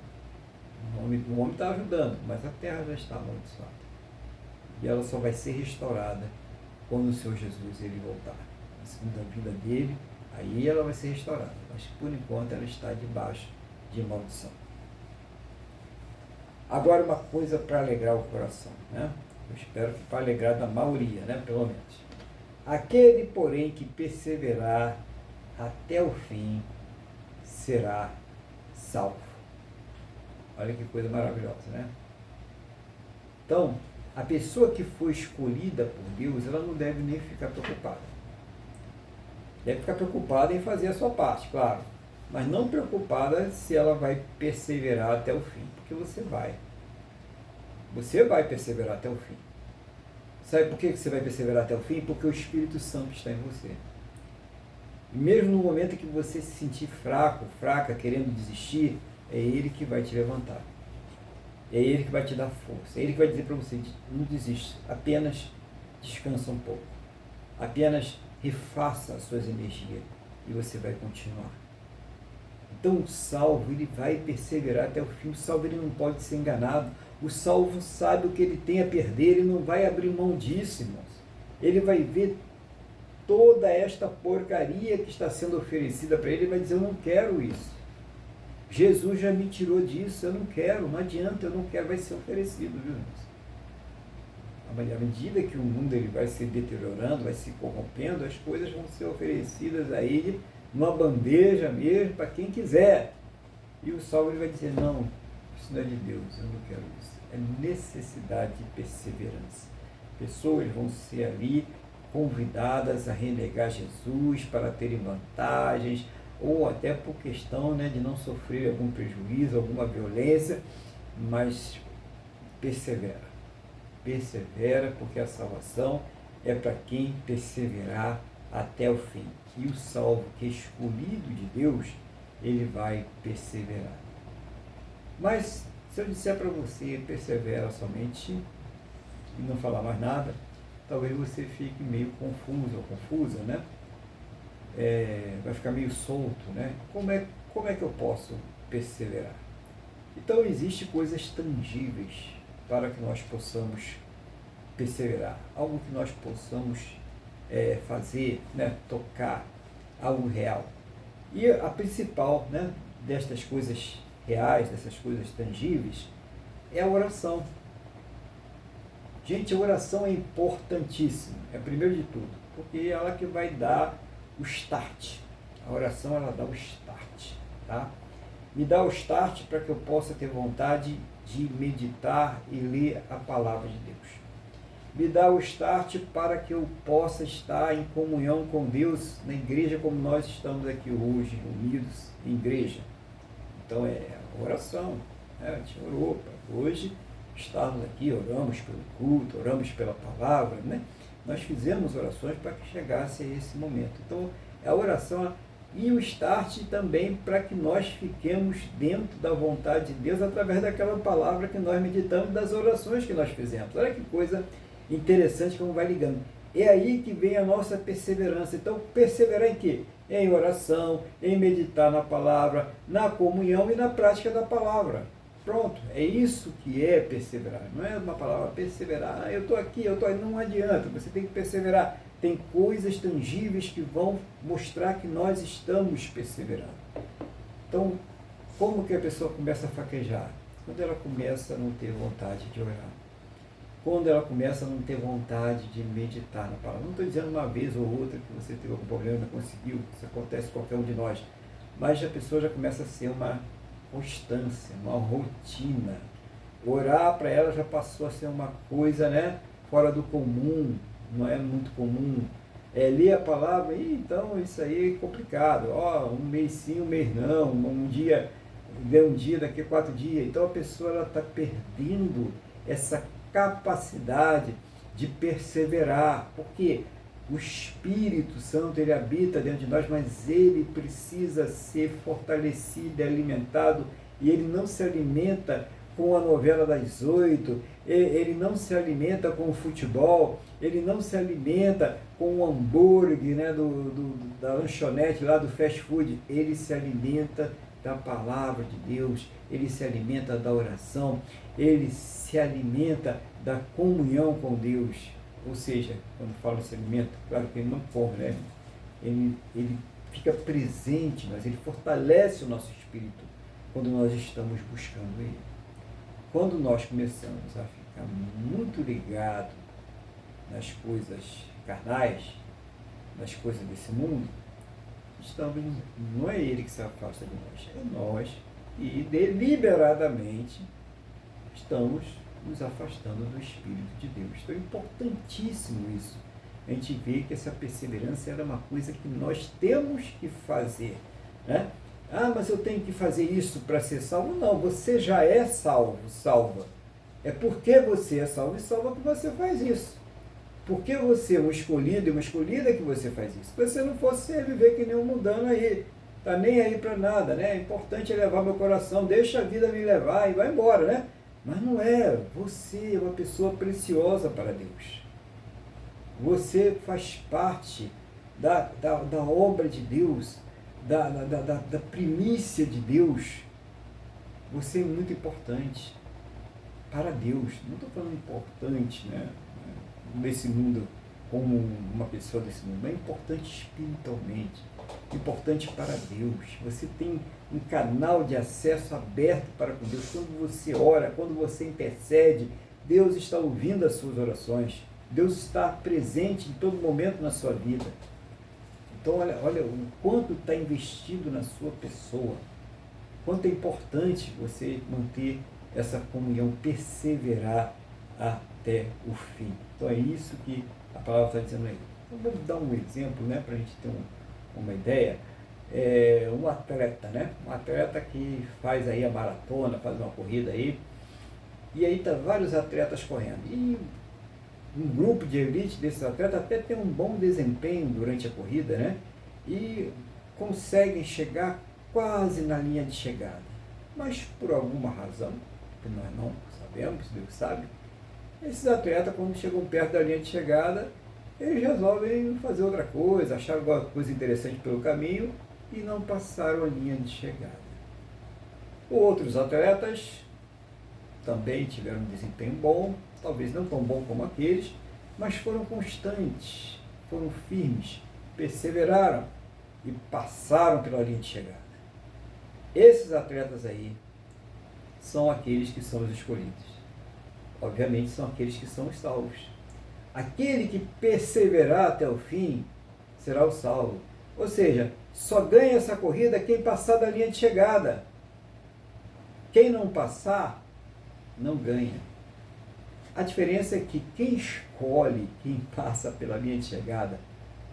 O homem está ajudando, mas a terra já está amaldiçoada. E ela só vai ser restaurada quando o Senhor Jesus ele voltar. Na segunda vinda dele, aí ela vai ser restaurada. Mas por enquanto ela está debaixo de maldição. Agora uma coisa para alegrar o coração, né? Eu espero que para alegrar da maioria, né? Pelo menos. Aquele, porém, que perseverar até o fim, será salvo. Olha que coisa maravilhosa, né? Então, a pessoa que foi escolhida por Deus, ela não deve nem ficar preocupada. Deve ficar preocupada em fazer a sua parte, claro. Mas não preocupada se ela vai perseverar até o fim. Porque você vai. Você vai perseverar até o fim. Sabe por que você vai perseverar até o fim? Porque o Espírito Santo está em você. E mesmo no momento que você se sentir fraco, fraca, querendo desistir, é Ele que vai te levantar. É Ele que vai te dar força. É Ele que vai dizer para você, não desista, apenas descansa um pouco. Apenas refaça as suas energias e você vai continuar. Então o salvo, ele vai perseverar até o fim. O salvo, ele não pode ser enganado. O salvo sabe o que ele tem a perder, ele não vai abrir mão disso, irmãos. Ele vai ver toda esta porcaria que está sendo oferecida para ele e vai dizer, eu não quero isso. Jesus já me tirou disso, eu não quero, não adianta, eu não quero, vai ser oferecido, viu, irmãos? À medida que o mundo ele vai se deteriorando, vai se corrompendo, as coisas vão ser oferecidas a ele numa bandeja mesmo, para quem quiser. E o salvo ele vai dizer, não, isso não é de Deus, eu não quero isso. É necessidade de perseverança. Pessoas vão ser ali convidadas a renegar Jesus para terem vantagens, ou até por questão, né, de não sofrer algum prejuízo, alguma violência, mas persevera. Persevera, porque a salvação é para quem perseverar até o fim. E o salvo que é escolhido de Deus, ele vai perseverar. Mas se eu disser para você, persevera somente e não falar mais nada, talvez você fique meio confuso ou confusa, né? Vai ficar meio solto, né? Como é que eu posso perseverar? Então, existem coisas tangíveis para que nós possamos perseverar. Algo que nós possamos fazer, né? Tocar, algo real. E a principal, né, destas coisas reais, dessas coisas tangíveis, é a oração. Gente, a oração é importantíssima, é primeiro de tudo, porque é ela que vai dar o start. A oração, ela dá o start, tá? Me dá o start para que eu possa ter vontade de meditar e ler a palavra de Deus. Me dá o start para que eu possa estar em comunhão com Deus na igreja, como nós estamos aqui hoje, unidos em igreja. Então é a oração, né? A gente orou para hoje estarmos aqui, oramos pelo culto, oramos pela palavra, né? Nós fizemos orações para que chegasse a esse momento. Então, a oração e o start também para que nós fiquemos dentro da vontade de Deus através daquela palavra que nós meditamos, das orações que nós fizemos. Olha que coisa interessante como vai ligando. É aí que vem a nossa perseverança. Então, perseverar em quê? Em oração, em meditar na palavra, na comunhão e na prática da palavra. Pronto, é isso que é perseverar. Não é uma palavra perseverar, eu estou aqui, eu estou aí, não adianta, você tem que perseverar. Tem coisas tangíveis que vão mostrar que nós estamos perseverando. Então, como que a pessoa começa a fraquejar? Quando ela começa a não ter vontade de orar. Quando ela começa a não ter vontade de meditar na palavra. Não estou dizendo uma vez ou outra que você teve algum problema, não conseguiu, isso acontece com qualquer um de nós. Mas a pessoa já começa a ser uma constância, uma rotina. Orar para ela já passou a ser uma coisa, né, fora do comum, não é muito comum. Ler a palavra, então isso aí é complicado. Um mês sim, um mês não, um dia, daqui a 4 dias. Então a pessoa está perdendo essa capacidade de perseverar, porque o Espírito Santo, ele habita dentro de nós, mas ele precisa ser fortalecido e alimentado, e ele não se alimenta com a novela das 8, ele não se alimenta com o futebol, ele não se alimenta com o hambúrguer, né, da lanchonete lá do fast food, ele se alimenta da palavra de Deus, ele se alimenta da oração, ele se alimenta da comunhão com Deus. Ou seja, quando falo se alimenta, claro que ele não come, né? Ele fica presente, mas ele fortalece o nosso espírito quando nós estamos buscando ele. Quando nós começamos a ficar muito ligados nas coisas carnais, nas coisas desse mundo, não é ele que se afasta de nós, é nós que deliberadamente estamos nos afastando do Espírito de Deus. Então é importantíssimo isso. A gente vê que essa perseverança era uma coisa que nós temos que fazer, né? Ah, mas eu tenho que fazer isso para ser salvo? Não, você já é salvo, salva. É porque você é salvo e salva que você faz isso. Porque você é um escolhido e uma escolhida que você faz isso. Se você não fosse, você ia viver que nem um mundano aí. Tá nem aí para nada, né? É importante levar meu coração, deixa a vida me levar e vai embora, né? Mas não é. Você é uma pessoa preciosa para Deus. Você faz parte da obra de Deus, da primícia de Deus. Você é muito importante para Deus. Não estou falando importante, né? Nesse mundo, como uma pessoa desse mundo, é importante espiritualmente, importante para Deus. Você tem um canal de acesso aberto para com Deus. Quando você ora, quando você intercede, Deus está ouvindo as suas orações. Deus está presente em todo momento na sua vida. Então, olha o quanto está investido na sua pessoa. Quanto é importante você manter essa comunhão, perseverar até o fim. Então é isso que a palavra está dizendo aí. Então vamos dar um exemplo, né, para a gente ter uma ideia. Um atleta, né? Um atleta que faz aí a maratona, faz uma corrida aí, e aí tá vários atletas correndo. E um grupo de elite desses atletas até tem um bom desempenho durante a corrida, né? E conseguem chegar quase na linha de chegada. Mas por alguma razão, que nós não sabemos, Deus sabe, esses atletas, quando chegam perto da linha de chegada, eles resolvem fazer outra coisa, acharam alguma coisa interessante pelo caminho e não passaram a linha de chegada. Outros atletas também tiveram um desempenho bom, talvez não tão bom como aqueles, mas foram constantes, foram firmes, perseveraram e passaram pela linha de chegada. Esses atletas aí são aqueles que são os escolhidos. Obviamente são aqueles que são os salvos. Aquele que perseverar até o fim será o salvo. Ou seja, só ganha essa corrida quem passar da linha de chegada. Quem não passar, não ganha. A diferença é que quem escolhe, quem passa pela linha de chegada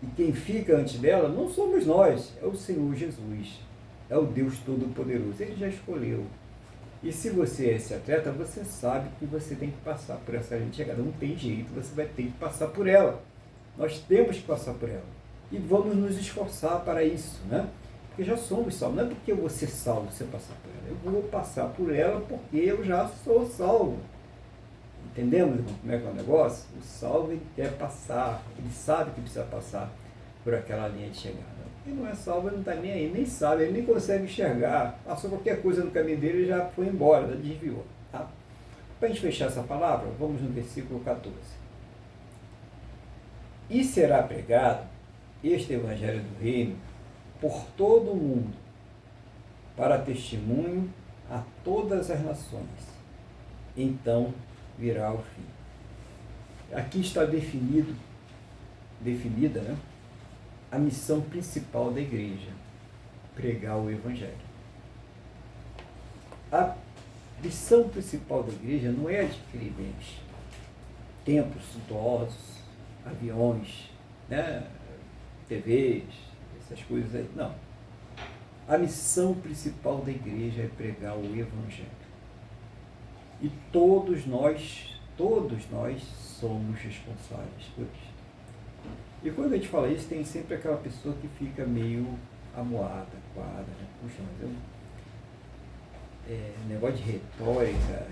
e quem fica antes dela, não somos nós, é o Senhor Jesus, é o Deus Todo-Poderoso. Ele já escolheu. E se você é esse atleta, você sabe que você tem que passar por essa linha de chegada. Não tem jeito, você vai ter que passar por ela. Nós temos que passar por ela. E vamos nos esforçar para isso, né? Porque já somos salvos. Não é porque eu vou ser salvo se eu passar por ela. Eu vou passar por ela porque eu já sou salvo. Entendemos como é que é o negócio? O salvo, ele quer passar. Ele sabe que precisa passar por aquela linha de chegada. Quem não é salvo, ele não está nem aí, nem sabe, ele nem consegue enxergar. Passou qualquer coisa no caminho dele e já foi embora, já desviou. Tá? Para a gente fechar essa palavra, vamos no versículo 14. E será pregado este evangelho do reino por todo o mundo, para testemunho a todas as nações. Então virá o fim. Aqui está definida, né, a missão principal da igreja: pregar o evangelho. A missão principal da igreja não é adquirir bens, templos suntuosos, aviões, né, TVs, essas coisas aí. Não. A missão principal da igreja é pregar o evangelho. E todos nós somos responsáveis por isso. E quando a gente fala isso, tem sempre aquela pessoa que fica meio amuada, quadra, né? Puxa, mas negócio de retórica,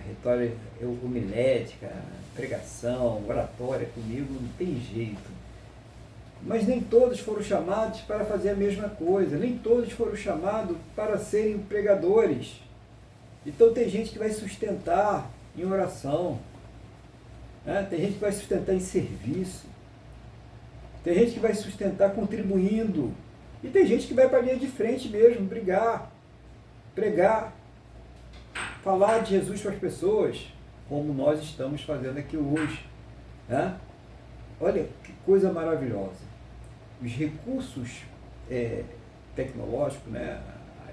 homilética, pregação, oratória, comigo não tem jeito. Mas nem todos foram chamados para fazer a mesma coisa, nem todos foram chamados para serem pregadores. Então tem gente que vai sustentar em oração, né? Tem gente que vai sustentar em serviço, tem gente que vai sustentar contribuindo, e tem gente que vai para a linha de frente mesmo, brigar, pregar, falar de Jesus para as pessoas, como nós estamos fazendo aqui hoje, né? Olha que coisa maravilhosa. Os recursos tecnológicos, né?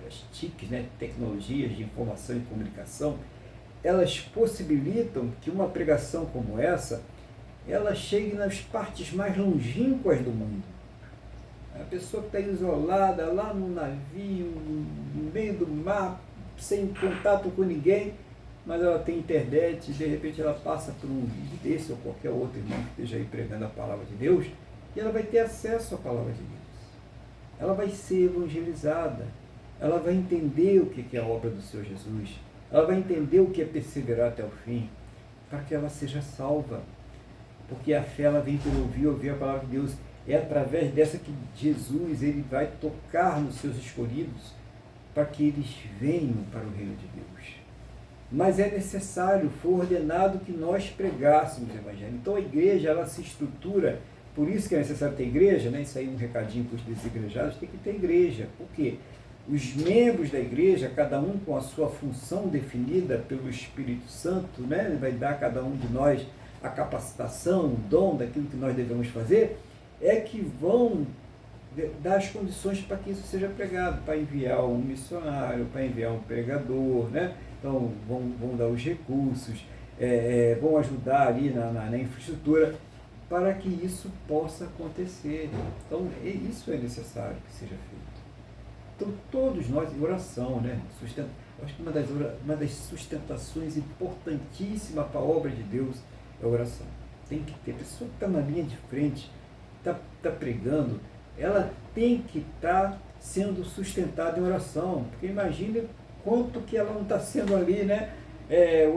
As TICs, né? Tecnologias de informação e comunicação, elas possibilitam que uma pregação como essa, ela chegue nas partes mais longínquas do mundo. A pessoa que está isolada lá no navio, no meio do mar, sem contato com ninguém, mas ela tem internet e de repente ela passa por um vídeo desse ou qualquer outro irmão que esteja aí pregando a palavra de Deus, e ela vai ter acesso à palavra de Deus. Ela vai ser evangelizada, ela vai entender o que é a obra do Senhor Jesus, ela vai entender o que é perseverar até o fim, para que ela seja salva. Porque a fé ela vem pelo ouvir a palavra de Deus. É através dessa que Jesus ele vai tocar nos seus escolhidos, para que eles venham para o reino de Deus. Mas é necessário, foi ordenado que nós pregássemos o Evangelho. Então a igreja, ela se estrutura, por isso que é necessário ter igreja, né? Isso aí é um recadinho para os desigrejados, tem que ter igreja. Por quê? Os membros da igreja, cada um com a sua função definida pelo Espírito Santo, né? Ele vai dar a cada um de nós a capacitação, o dom daquilo que nós devemos fazer, é que vão dar as condições para que isso seja pregado, para enviar um missionário, para enviar um pregador, né? Então vão dar os recursos, vão ajudar ali na infraestrutura para que isso possa acontecer. Então isso é necessário que seja feito. Então todos nós, oração, né? Acho que uma das sustentações importantíssimas para a obra de Deus é a oração. Tem que ter, a pessoa que está na linha de frente, está pregando, ela tem que estar sendo sustentada em oração, porque imagine quanto que ela não está sendo ali, né,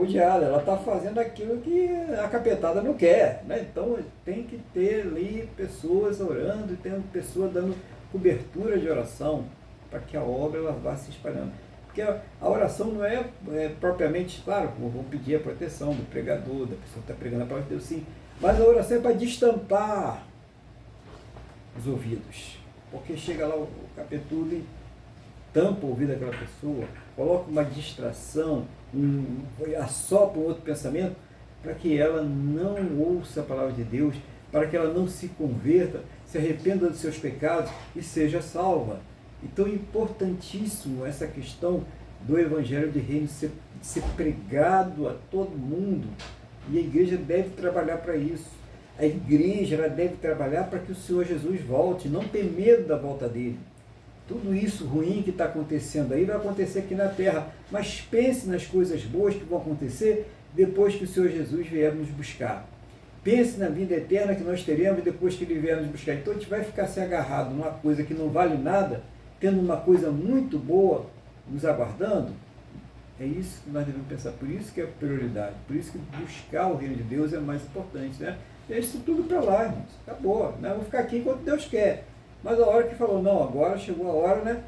odiada, ela está fazendo aquilo que a capetada não quer, né? Então tem que ter ali pessoas orando, tendo pessoas dando cobertura de oração, para que a obra ela vá se espalhando. Porque a oração não é propriamente, claro, vou pedir a proteção do pregador, da pessoa que está pregando a palavra de Deus, sim, mas a oração é para destampar os ouvidos, porque chega lá o capetudo e tampa o ouvido daquela pessoa, coloca uma distração, assopra um outro pensamento, para que ela não ouça a palavra de Deus, para que ela não se converta, se arrependa dos seus pecados e seja salva. Então é importantíssimo essa questão do Evangelho de Reino ser pregado a todo mundo, e a igreja deve trabalhar para isso. A igreja ela deve trabalhar para que o Senhor Jesus volte, não ter medo da volta dele. Tudo isso ruim que está acontecendo aí vai acontecer aqui na terra, mas pense nas coisas boas que vão acontecer depois que o Senhor Jesus vier nos buscar. Pense na vida eterna que nós teremos depois que ele vier nos buscar. Então a gente vai ficar se agarrado numa coisa que não vale nada, tendo uma coisa muito boa nos aguardando. É isso que nós devemos pensar, por isso que é prioridade, por isso que buscar o reino de Deus é mais importante, né? Deixa isso tudo para lá, irmãos. Acabou, né? Vou ficar aqui enquanto Deus quer. Mas a hora que falou, não, agora chegou a hora, né?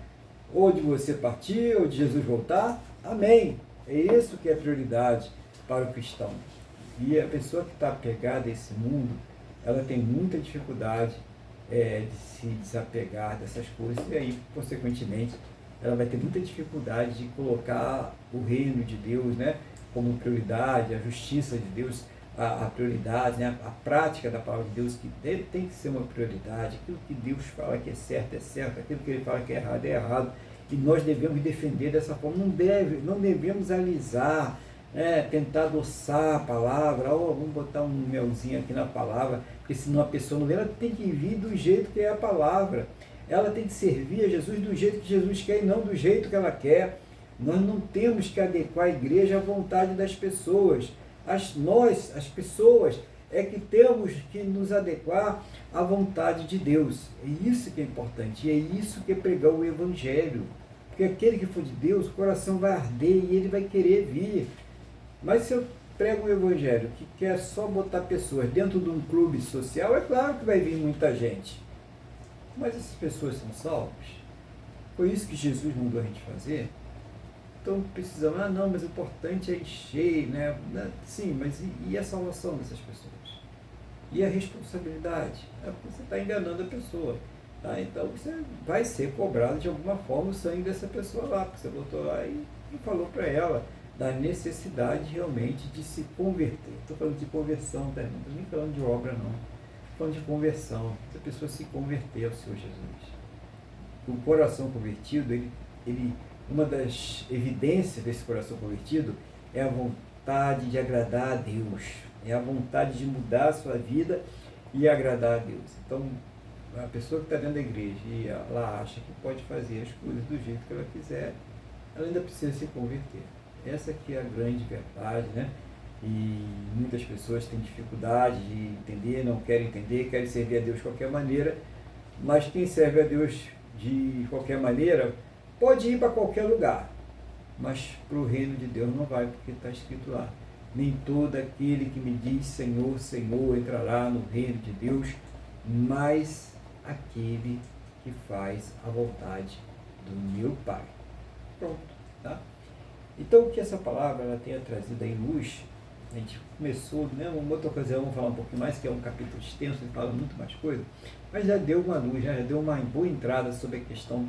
Ou de você partir, ou de Jesus voltar. Amém. É isso que é prioridade para o cristão. E a pessoa que está apegada a esse mundo, ela tem muita dificuldade de se desapegar dessas coisas. E aí, consequentemente, ela vai ter muita dificuldade de colocar o reino de Deus, né, como prioridade, a justiça de Deus a prioridade, né? A prática da palavra de Deus, que tem que ser uma prioridade. Aquilo que Deus fala que é certo, aquilo que ele fala que é errado, e nós devemos defender dessa forma. Não devemos alisar, tentar adoçar a palavra, vamos botar um melzinho aqui na palavra, porque senão a pessoa não vê. Ela tem que vir do jeito que é a palavra, ela tem que servir a Jesus do jeito que Jesus quer e não do jeito que ela quer. Nós não temos que adequar a igreja à vontade das pessoas. As pessoas, é que temos que nos adequar à vontade de Deus. É isso que é importante, e é isso que é pregar o Evangelho. Porque aquele que for de Deus, o coração vai arder e ele vai querer vir. Mas se eu prego o Evangelho que quer só botar pessoas dentro de um clube social, é claro que vai vir muita gente. Mas essas pessoas são salvas? Foi isso que Jesus mandou a gente fazer? Então precisamos, não, mas o importante é encher, né? Sim, mas e a salvação dessas pessoas? E a responsabilidade? Porque você está enganando a pessoa. Tá? Então você vai ser cobrado de alguma forma o sangue dessa pessoa lá, porque você botou lá e falou para ela da necessidade realmente de se converter. Estou falando de conversão, tá? Não estou nem falando de obra, não. Estou falando de conversão, se a pessoa se converter ao Senhor Jesus. O coração convertido, uma das evidências desse coração convertido é a vontade de agradar a Deus, é a vontade de mudar a sua vida e agradar a Deus. Então, a pessoa que está dentro da igreja e ela acha que pode fazer as coisas do jeito que ela quiser, ela ainda precisa se converter. Essa aqui é a grande verdade, né? E muitas pessoas têm dificuldade de entender, não querem entender, querem servir a Deus de qualquer maneira, mas quem serve a Deus de qualquer maneira pode ir para qualquer lugar, mas para o reino de Deus não vai, porque está escrito lá: nem todo aquele que me diz Senhor, Senhor entrará no reino de Deus, mas aquele que faz a vontade do meu Pai. Pronto, tá? Então, o que essa palavra ela tenha trazido aí luz, a gente começou, né, uma outra ocasião, vamos falar um pouquinho mais, que é um capítulo extenso, ele fala muito mais coisa, mas já deu uma luz, já deu uma boa entrada sobre a questão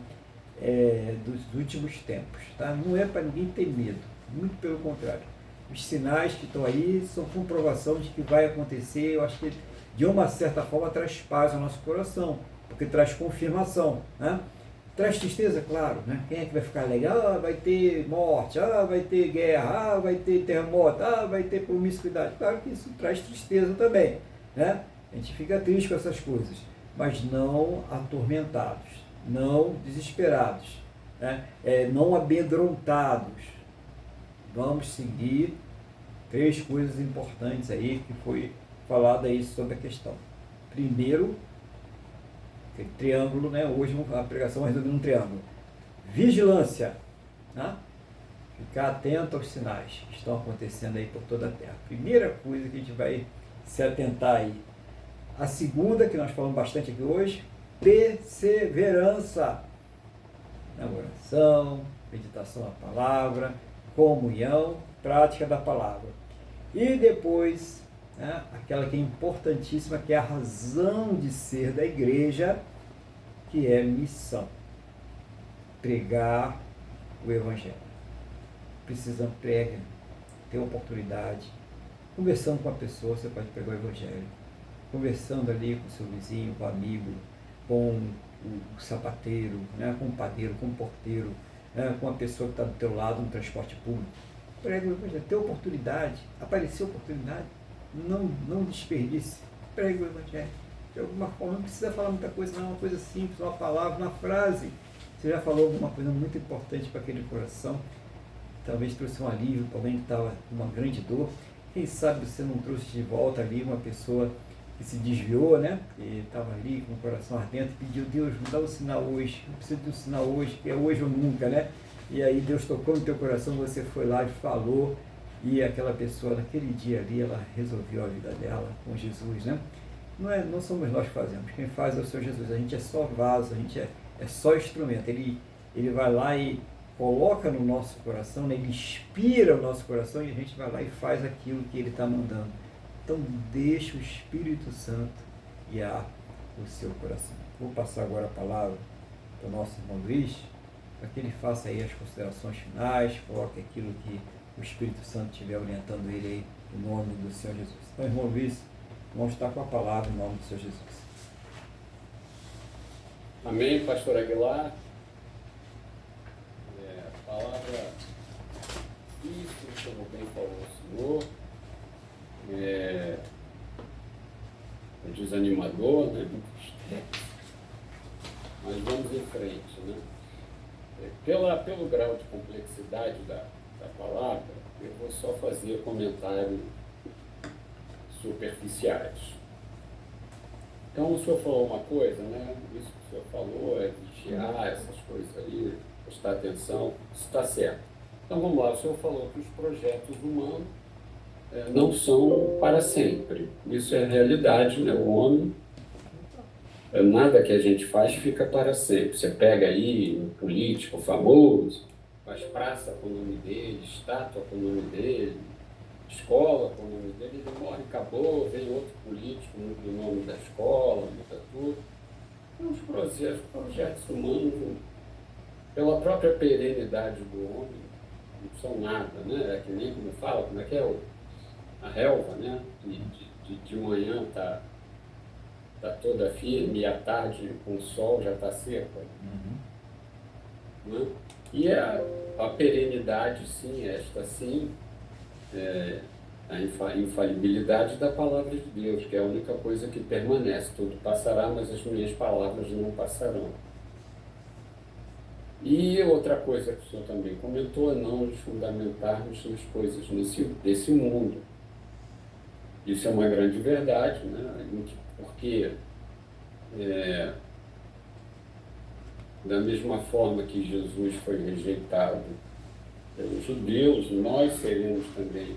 dos últimos tempos, tá? Não é para ninguém ter medo, muito pelo contrário. Os sinais que estão aí são comprovação de que vai acontecer. Eu acho que de uma certa forma traz paz ao nosso coração, porque traz confirmação, né? Traz tristeza, claro, né? Quem é que vai ficar legal? Vai ter morte, vai ter guerra, vai ter terremoto, vai ter promiscuidade. Claro que isso traz tristeza também, né? A gente fica triste com essas coisas, mas não atormentados, não desesperados, né? Não amedrontados. Vamos seguir 3 coisas importantes aí que foi falado aí sobre a questão. Primeiro, aquele triângulo, né? Hoje a pregação vai resolver um triângulo. Vigilância, né? Ficar atento aos sinais que estão acontecendo aí por toda a terra. Primeira coisa que a gente vai se atentar aí. A segunda, que nós falamos bastante aqui hoje, perseverança na oração, meditação na palavra, comunhão, prática da palavra. E depois, né, aquela que é importantíssima, que é a razão de ser da igreja, que é missão. Pregar o Evangelho. Precisamos pregar, ter oportunidade. Conversando com a pessoa, você pode pregar o Evangelho. Conversando ali com o seu vizinho, com o amigo, com o sapateiro, né, com o padeiro, com o porteiro, né, com a pessoa que está do teu lado no transporte público. Prega o Evangelho. Ter oportunidade, aparecer oportunidade, não desperdice. Prega o Evangelho. De alguma forma, não precisa falar muita coisa, não, uma coisa simples, uma palavra, uma frase. Você já falou alguma coisa muito importante para aquele coração, talvez trouxe um alívio para alguém que estava com uma grande dor. Quem sabe você não trouxe de volta ali uma pessoa que se desviou, né? Que estava ali com o coração ardente, pediu: Deus, me dá um sinal hoje, eu preciso de um sinal hoje, que é hoje ou nunca, né? E aí Deus tocou no teu coração, você foi lá e falou, e aquela pessoa naquele dia ali, ela resolveu a vida dela com Jesus, né? Não somos nós que fazemos, quem faz é o Senhor Jesus, a gente é só vaso, a gente é só instrumento. Ele vai lá e coloca no nosso coração, né? Ele inspira o nosso coração e a gente vai lá e faz aquilo que ele está mandando. Então deixa o Espírito Santo guiar o seu coração. Vou passar agora a palavra para o nosso irmão Luiz, para que ele faça aí as considerações finais, coloque aquilo que o Espírito Santo estiver orientando ele aí, em nome do Senhor Jesus. Então, irmão Luiz, vamos estar com a palavra em nome do Senhor Jesus. Amém, pastor Aguilar. A palavra, isso, como bem falou o senhor, é desanimador, né? Mas vamos em frente, né? Pelo grau de complexidade da palavra, eu vou só fazer comentários superficiais. Então, o senhor falou uma coisa, né? Isso que o senhor falou, vigiar, essas coisas aí, prestar atenção, isso está certo. Então, vamos lá, o senhor falou que os projetos humanos não são para sempre. Isso é realidade, né? O homem Nada que a gente faz fica para sempre. Você pega aí um político famoso, faz praça com o nome dele, estátua com o nome dele, escola com o nome dele, ele morre, acabou, vem outro político, muda o nome da escola, muda tudo. Então, os projetos humanos, pela própria perenidade do homem, não são nada, né? É que nem como fala, como é que é a relva, né? De manhã tá toda firme e à tarde com o sol já está seca, né? E a perenidade, sim, esta sim, a infalibilidade da palavra de Deus, que é a única coisa que permanece. Tudo passará, mas as minhas palavras não passarão. E outra coisa que o senhor também comentou é não nos fundamentarmos nas coisas desse mundo. Isso é uma grande verdade, né? Porque, da mesma forma que Jesus foi rejeitado pelos judeus, nós seremos também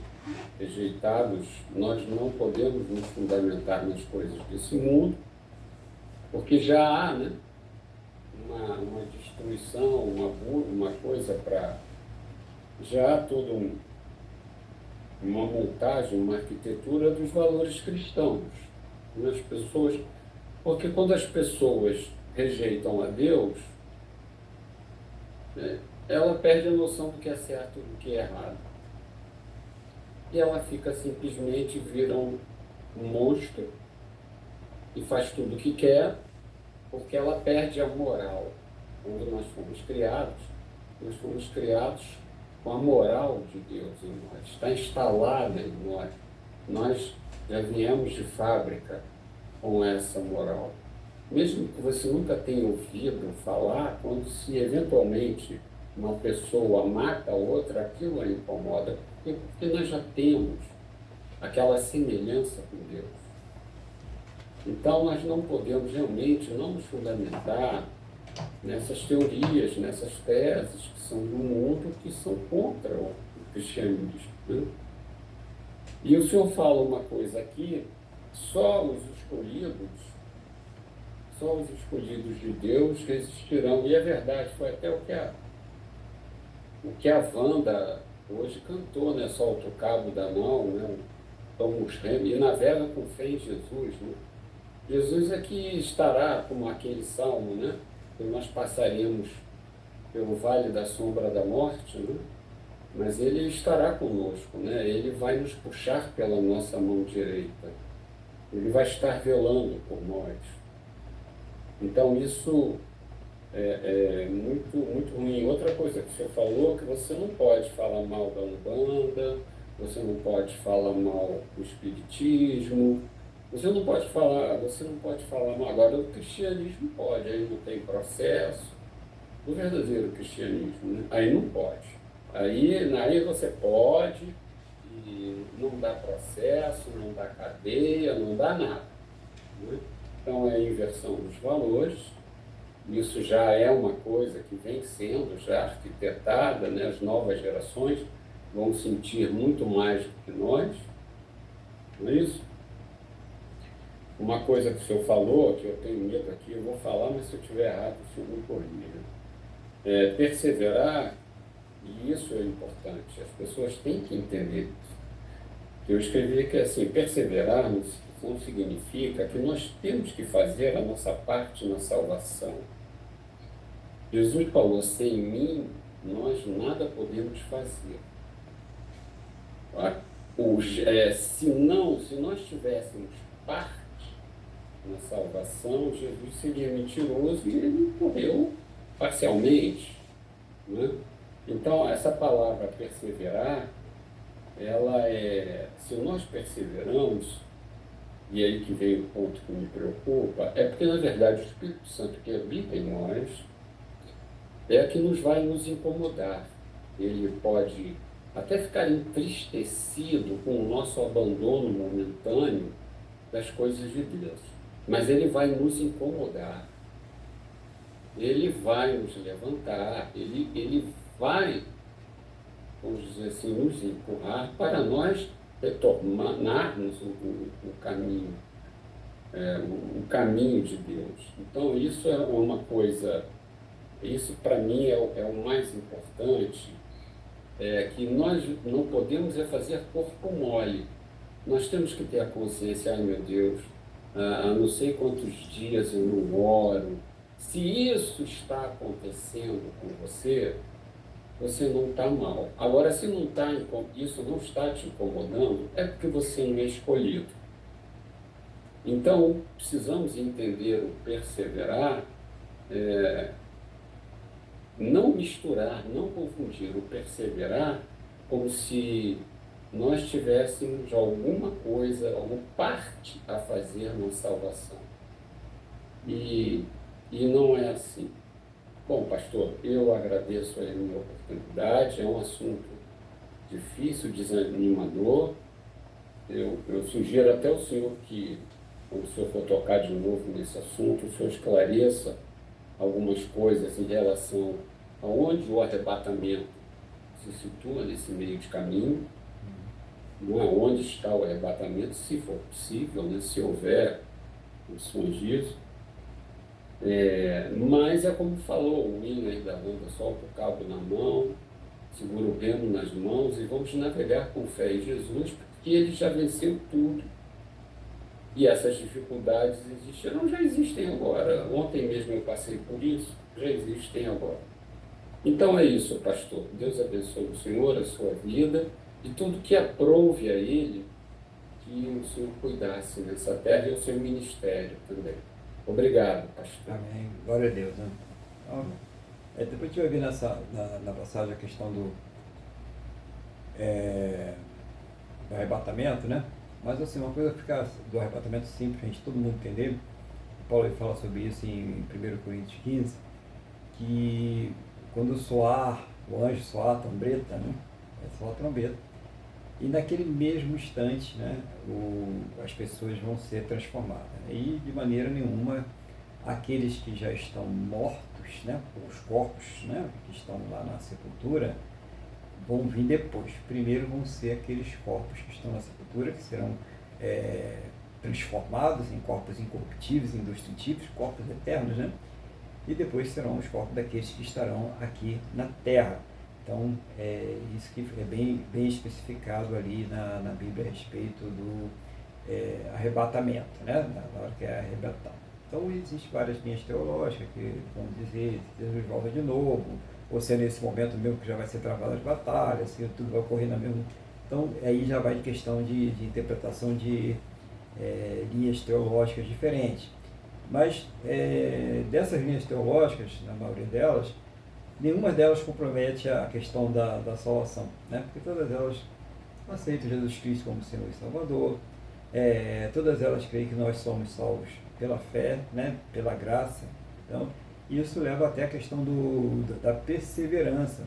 rejeitados. Nós não podemos nos fundamentar nas coisas desse mundo, porque já há, né, uma destruição, uma coisa para... Já há toda uma montagem, uma arquitetura dos valores cristãos. As pessoas, porque quando as pessoas rejeitam a Deus, ela perde a noção do que é certo e do que é errado. E ela fica simplesmente, vira um monstro e faz tudo o que quer, porque ela perde a moral. Quando nós fomos criados com a moral de Deus em nós, está instalada em nós. Nós já viemos de fábrica com essa moral. Mesmo que você nunca tenha ouvido falar, quando se eventualmente uma pessoa mata a outra, aquilo a incomoda, porque nós já temos aquela semelhança com Deus. Então, nós não podemos realmente não nos fundamentar nessas teorias, nessas teses que são do mundo, que são contra o cristianismo, né? E o senhor fala uma coisa aqui, só os escolhidos de Deus resistirão. E é verdade, foi até o que a Wanda hoje cantou, né? Solta o cabo da mão, né? Toma os remos e navega com fé em Jesus, né? Jesus é que estará, como aquele salmo, né? Que nós passaremos pelo vale da sombra da morte, né? Mas ele estará conosco, né? Ele vai nos puxar pela nossa mão direita. Ele vai estar velando por nós. Então, isso é muito, muito ruim. Outra coisa que o senhor falou, que você não pode falar mal da Umbanda, você não pode falar mal do Espiritismo, você não pode falar mal. Agora, o cristianismo pode, aí não tem processo. O verdadeiro cristianismo, né? Aí não pode. Aí você pode, e não dá processo, não dá cadeia, não dá nada, né? Então, é a inversão dos valores. Isso já é uma coisa que vem sendo já arquitetada, né? As novas gerações vão sentir muito mais do que nós, não é isso? Uma coisa que o senhor falou, que eu tenho medo aqui, eu vou falar, mas se eu estiver errado, o senhor me corrija. Perseverar, e isso é importante, as pessoas têm que entender isso. Eu escrevi que, assim, perseverar não significa que nós temos que fazer a nossa parte na salvação. Jesus falou, sem mim, nós nada podemos fazer. Se nós tivéssemos parte na salvação, Jesus seria mentiroso e ele morreu parcialmente, né? Então, essa palavra perseverar, se nós perseveramos, e aí que vem o ponto que me preocupa, é porque, na verdade, o Espírito Santo que habita em nós é que vai nos incomodar. Ele pode até ficar entristecido com o nosso abandono momentâneo das coisas de Deus, mas ele vai nos incomodar. Ele vai nos levantar, ele vai, vamos dizer assim, nos empurrar para nós retornarmos o caminho. o caminho de Deus. Então, isso é uma coisa, isso para mim é o mais importante, que nós não podemos fazer corpo mole. Nós temos que ter a consciência, ai meu Deus, há não sei quantos dias eu não oro. Se isso está acontecendo com você, você não está mal. Agora, se não tá, isso não está te incomodando, é porque você não é escolhido. Então, precisamos entender o perseverar, não misturar, não confundir o perseverar como se nós tivéssemos alguma coisa, alguma parte a fazer na salvação. E não é assim. Bom, pastor, eu agradeço a minha oportunidade, é um assunto difícil, desanimador. Eu sugiro até ao senhor que, quando o senhor for tocar de novo nesse assunto, o senhor esclareça algumas coisas em relação a onde o arrebatamento se situa nesse meio de caminho, não é onde está o arrebatamento, se for possível, né, se houver condições disso. Mas é como falou o hino aí da banda, solta o cabo na mão, segura o remo nas mãos e vamos navegar com fé em Jesus, porque ele já venceu tudo. E essas dificuldades existiram, já existem agora. Ontem mesmo eu passei por isso, já existem agora. Então é isso, pastor. Deus abençoe o senhor, a sua vida, e tudo que aprouve a ele, que o senhor cuidasse nessa terra e o seu ministério também. Obrigado, pastor. Amém. Glória a Deus. Né? Então, depois a gente vai ver na passagem a questão do arrebatamento, né? Mas assim, uma coisa fica do arrebatamento simples, a gente todo mundo entender. Paulo fala sobre isso em 1 Coríntios 15, que quando soar, o anjo soar a trombeta, né? É soar a trombeta. E naquele mesmo instante, né, as pessoas vão ser transformadas. Né? E de maneira nenhuma, aqueles que já estão mortos, né, os corpos, né, que estão lá na sepultura, vão vir depois. Primeiro vão ser aqueles corpos que estão na sepultura, que serão transformados em corpos incorruptíveis, indestrutíveis, corpos eternos, né? E depois serão os corpos daqueles que estarão aqui na terra. Então, isso que é bem especificado ali na Bíblia a respeito do arrebatamento, né? Na hora que é arrebatar. Então, existem várias linhas teológicas que vão dizer se Jesus volta de novo, ou se é nesse momento mesmo que já vai ser travada as batalhas, se tudo vai ocorrer na mesma... Então, aí já vai de questão de interpretação de linhas teológicas diferentes. Mas, dessas linhas teológicas, na maioria delas, nenhuma delas compromete a questão da salvação, né? Porque todas elas aceitam Jesus Cristo como Senhor e Salvador, todas elas creem que nós somos salvos pela fé, né? Pela graça. Então, isso leva até a questão da perseverança.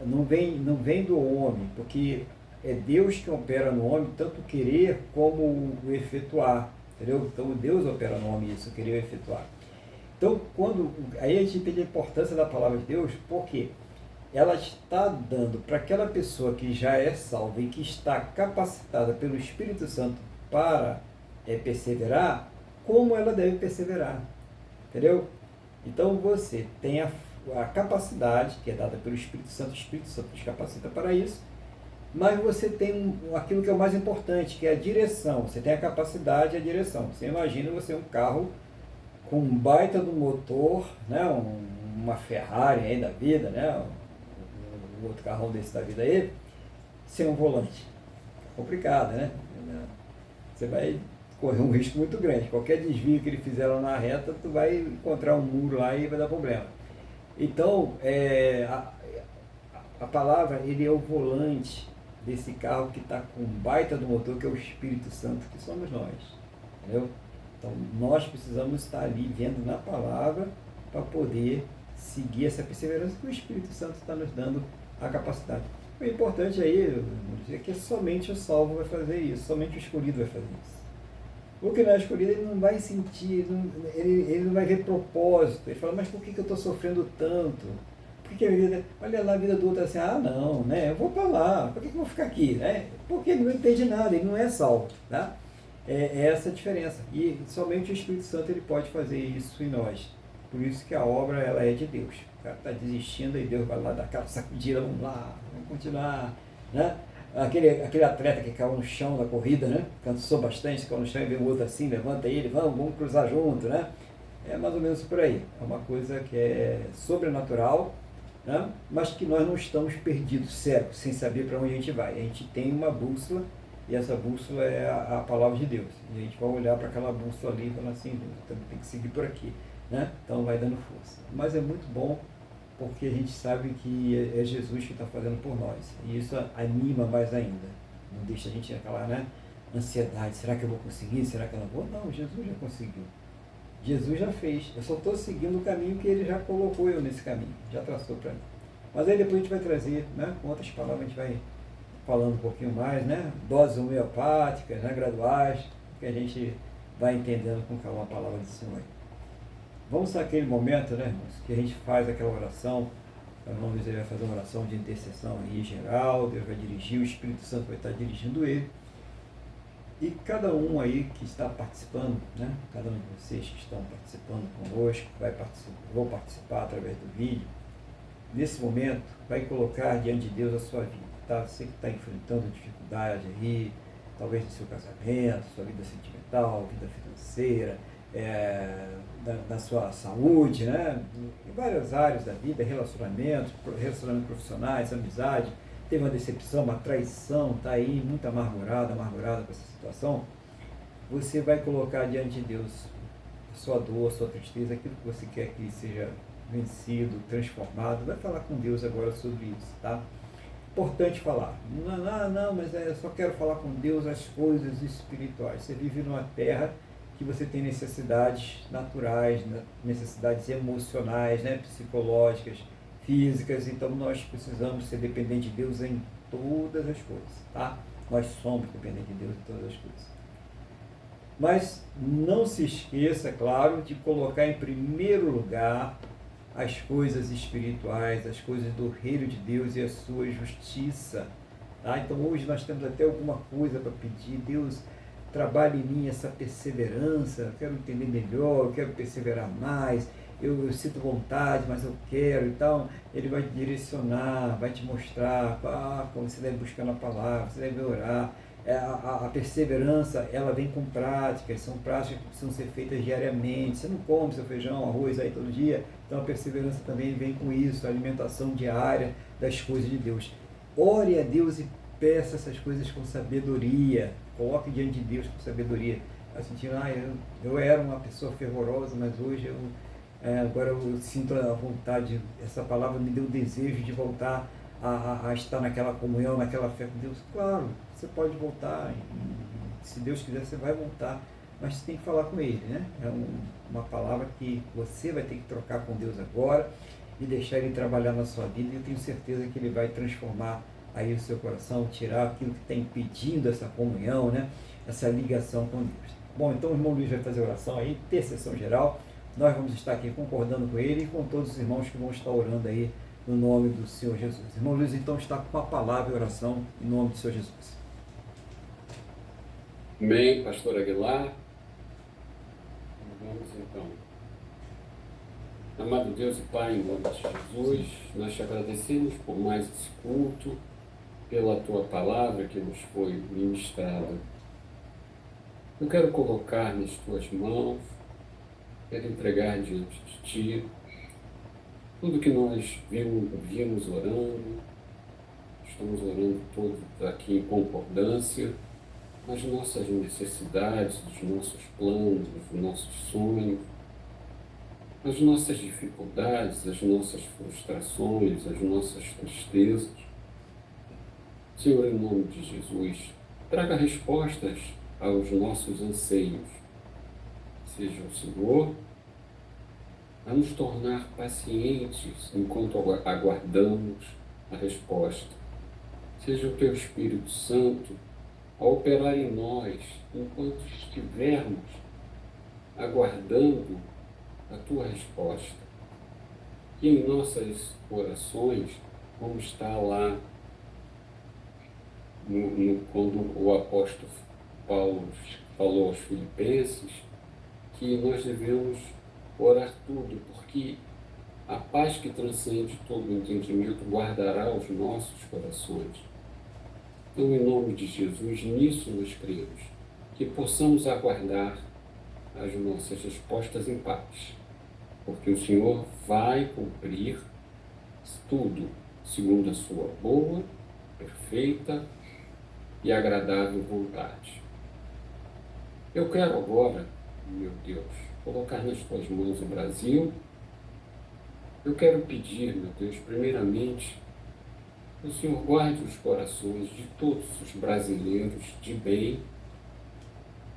Não vem do homem, porque é Deus que opera no homem, tanto o querer como o efetuar. Entendeu? Então, Deus opera no homem isso, o querer e o efetuar. Então, aí a gente entende a importância da palavra de Deus, porque ela está dando para aquela pessoa que já é salva e que está capacitada pelo Espírito Santo para perseverar, como ela deve perseverar. Entendeu? Então, você tem a capacidade, que é dada pelo Espírito Santo te capacita para isso, mas você tem aquilo que é o mais importante, que é a direção. Você tem a capacidade e a direção. Você imagina você um carro com um baita do motor, né? Uma Ferrari aí da vida, né? Um outro carrão desse da vida aí, sem um volante. Complicado, né? Você vai correr um risco muito grande. Qualquer desvio que ele fizer lá na reta, tu vai encontrar um muro lá e vai dar problema. Então, a palavra, ele é o volante desse carro que está com um baita do motor, que é o Espírito Santo, que somos nós. Entendeu? Então, nós precisamos estar ali vendo na palavra para poder seguir essa perseverança que o Espírito Santo está nos dando a capacidade. O importante aí, é que somente o salvo vai fazer isso, somente o escolhido vai fazer isso. O que não é escolhido, ele não vai sentir, ele não vai ver propósito. Ele fala, mas por que eu estou sofrendo tanto? Por que a vida, olha lá a vida do outro assim, não, né? Eu vou para lá, por que eu vou ficar aqui? Né? Porque ele não entende nada, ele não é salvo. Tá? É essa a diferença. E somente o Espírito Santo ele pode fazer isso em nós. Por isso que a obra ela é de Deus. O cara está desistindo e Deus vai lá dar aquela sacudida, vamos lá, vamos continuar. Né? Aquele atleta que caiu no chão da corrida, né? Cansou bastante, caiu no chão e vê o outro assim, levanta ele, vamos cruzar junto, né? É mais ou menos por aí. É uma coisa que é sobrenatural, né? Mas que nós não estamos perdidos, cegos, sem saber para onde a gente vai. A gente tem uma bússola e essa bússola é a palavra de Deus. E a gente vai olhar para aquela bússola ali e falar assim, tem que seguir por aqui. Né? Então vai dando força. Mas é muito bom porque a gente sabe que é Jesus que está fazendo por nós. E isso anima mais ainda. Não deixa a gente naquela, né, ansiedade. Será que eu vou conseguir? Será que eu não vou? Não, Jesus já conseguiu. Jesus já fez. Eu só estou seguindo o caminho que ele já colocou eu nesse caminho. Já traçou para mim. Mas aí depois a gente vai trazer, né, com outras palavras, a gente vai falando um pouquinho mais, né? Doses homeopáticas, né, graduais, que a gente vai entendendo com calma a palavra do Senhor. Vamos naquele momento, né, irmãos, que a gente faz aquela oração. O irmão Luiz vai fazer uma oração de intercessão aí geral, Deus vai dirigir, o Espírito Santo vai estar dirigindo ele. E cada um aí que está participando, né, cada um de vocês que estão participando conosco, vão participar através do vídeo, nesse momento vai colocar diante de Deus a sua vida. Tá? Você que está enfrentando dificuldade aí, talvez no seu casamento, sua vida sentimental, vida financeira, da sua saúde, né? Em várias áreas da vida, relacionamentos profissionais, amizade, teve uma decepção, uma traição, está aí muito amargurada com essa situação, você vai colocar diante de Deus a sua dor, a sua tristeza, aquilo que você quer que seja vencido, transformado, vai falar com Deus agora sobre isso, tá? Importante falar. Não, mas eu só quero falar com Deus as coisas espirituais. Você vive numa terra que você tem necessidades naturais, necessidades emocionais, né, psicológicas, físicas, então nós precisamos ser dependentes de Deus em todas as coisas, tá? Nós somos dependentes de Deus em todas as coisas. Mas não se esqueça, claro, de colocar em primeiro lugar as coisas espirituais, as coisas do reino de Deus e a sua justiça. Tá? Então hoje nós temos até alguma coisa para pedir. Deus, trabalhe em mim essa perseverança, eu quero entender melhor, eu quero perseverar mais, eu sinto vontade, mas eu quero. Então Ele vai te direcionar, vai te mostrar como você deve buscar na palavra, você deve orar. A perseverança, ela vem com práticas, são práticas que precisam ser feitas diariamente. Você não come seu feijão, arroz aí todo dia, então a perseverança também vem com isso, a alimentação diária das coisas de Deus. Ore a Deus e peça essas coisas com sabedoria, coloque diante de Deus com sabedoria. Sentindo, eu era uma pessoa fervorosa, mas hoje agora eu sinto a vontade, essa palavra me deu o desejo de voltar a estar naquela comunhão, naquela fé com Deus. Claro, você pode voltar, se Deus quiser você vai voltar, mas você tem que falar com Ele, né? É uma palavra que você vai ter que trocar com Deus agora e deixar Ele trabalhar na sua vida, e eu tenho certeza que Ele vai transformar aí o seu coração, tirar aquilo que está impedindo essa comunhão, né? Essa ligação com Deus. Bom, então o irmão Luiz vai fazer oração aí, intercessão geral, nós vamos estar aqui concordando com ele e com todos os irmãos que vão estar orando aí no nome do Senhor Jesus. Irmão Luiz, então, está com a palavra e oração em nome do Senhor Jesus. Amém, pastor Aguilar. Vamos então. Amado Deus e Pai, em nome de Jesus, nós te agradecemos por mais esse culto, pela tua palavra que nos foi ministrada. Eu quero colocar nas tuas mãos, quero entregar diante de ti tudo que nós vimos orando, estamos orando todos aqui em concordância, as nossas necessidades, os nossos planos, os nossos sonhos, as nossas dificuldades, as nossas frustrações, as nossas tristezas. Senhor, em nome de Jesus, traga respostas aos nossos anseios. Seja o Senhor a nos tornar pacientes enquanto aguardamos a resposta. Seja o Teu Espírito Santo a operar em nós enquanto estivermos aguardando a Tua resposta. Que em nossas orações, como está lá quando o apóstolo Paulo falou aos Filipenses, que nós devemos orar tudo, porque a paz que transcende todo o entendimento guardará os nossos corações. Então, em nome de Jesus, nisso nós cremos, que possamos aguardar as nossas respostas em paz, porque o Senhor vai cumprir tudo segundo a sua boa, perfeita e agradável vontade. Eu quero agora, meu Deus, colocar nas tuas mãos o Brasil. Eu quero pedir, meu Deus, primeiramente, que o Senhor guarde os corações de todos os brasileiros de bem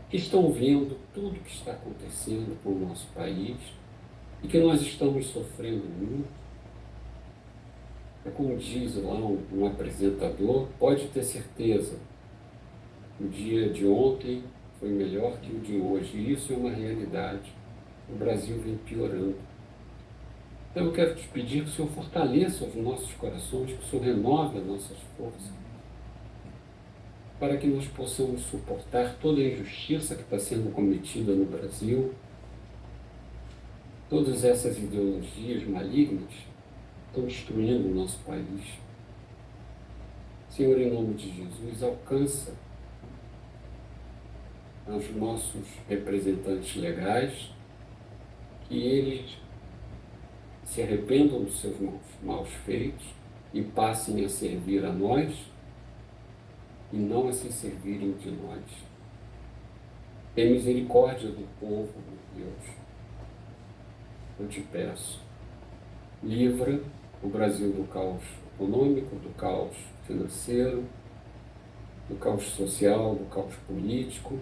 que estão vendo tudo o que está acontecendo com o nosso país e que nós estamos sofrendo muito. É como diz lá um apresentador, pode ter certeza, o dia de ontem foi melhor que o de hoje, e isso é uma realidade. O Brasil vem piorando. Então eu quero te pedir que o Senhor fortaleça os nossos corações, que o Senhor renove as nossas forças, para que nós possamos suportar toda a injustiça que está sendo cometida no Brasil, todas essas ideologias malignas estão destruindo o nosso país. Senhor, em nome de Jesus, alcança os nossos representantes legais, que eles se arrependam dos seus maus feitos e passem a servir a nós e não a se servirem de nós. Tem misericórdia do povo, meu Deus. Eu te peço, livra o Brasil do caos econômico, do caos financeiro, do caos social, do caos político,